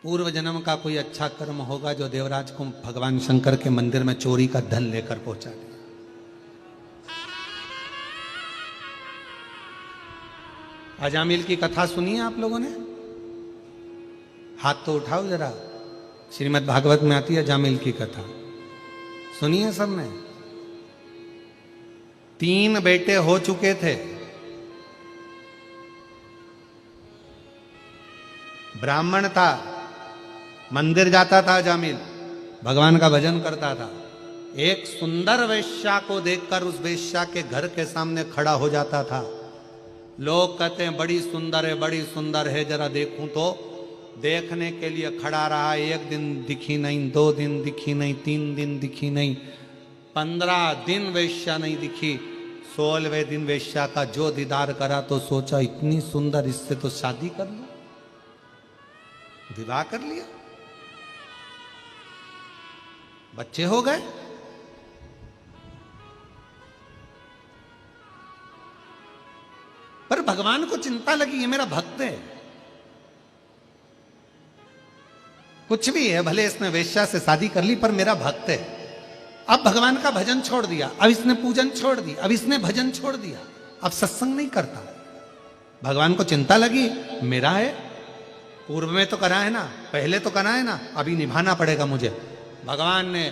पूर्व जन्म का कोई अच्छा कर्म होगा जो देवराज को भगवान शंकर के मंदिर में चोरी का धन लेकर पहुंचा दिया। अजामिल की कथा सुनी है आप लोगों ने? हाथ तो उठाओ जरा। श्रीमद् भागवत में आती है अजामिल की कथा, सुनिए सबने। 3 बेटे हो चुके थे, ब्राह्मण था, मंदिर जाता था अजामिल, भगवान का भजन करता था। एक सुंदर वेश्या को देखकर उस वेश्या के घर के सामने खड़ा हो जाता था। लोग कहते हैं बड़ी सुंदर है, बड़ी सुंदर है, जरा देखूं तो। देखने के लिए खड़ा रहा, 1 दिन दिखी नहीं, 2 दिन दिखी नहीं, 3 दिन दिखी नहीं, 15 दिन वेश्या नहीं दिखी। 16वें दिन वेश्या का जो दीदार करा तो सोचा इतनी सुंदर, इससे तो शादी कर लो, विवाह कर लिया, बच्चे हो गए। पर भगवान को चिंता लगी, ये मेरा भक्त है, कुछ भी है, भले इसने वेश्या से शादी कर ली पर मेरा भक्त है। अब भगवान का भजन छोड़ दिया, अब इसने पूजन छोड़ दी, अब इसने भजन छोड़ दिया, अब सत्संग नहीं करता। भगवान को चिंता लगी, मेरा है, पूर्व में तो करा है ना, पहले तो करा है ना, अभी निभाना पड़ेगा मुझे। भगवान ने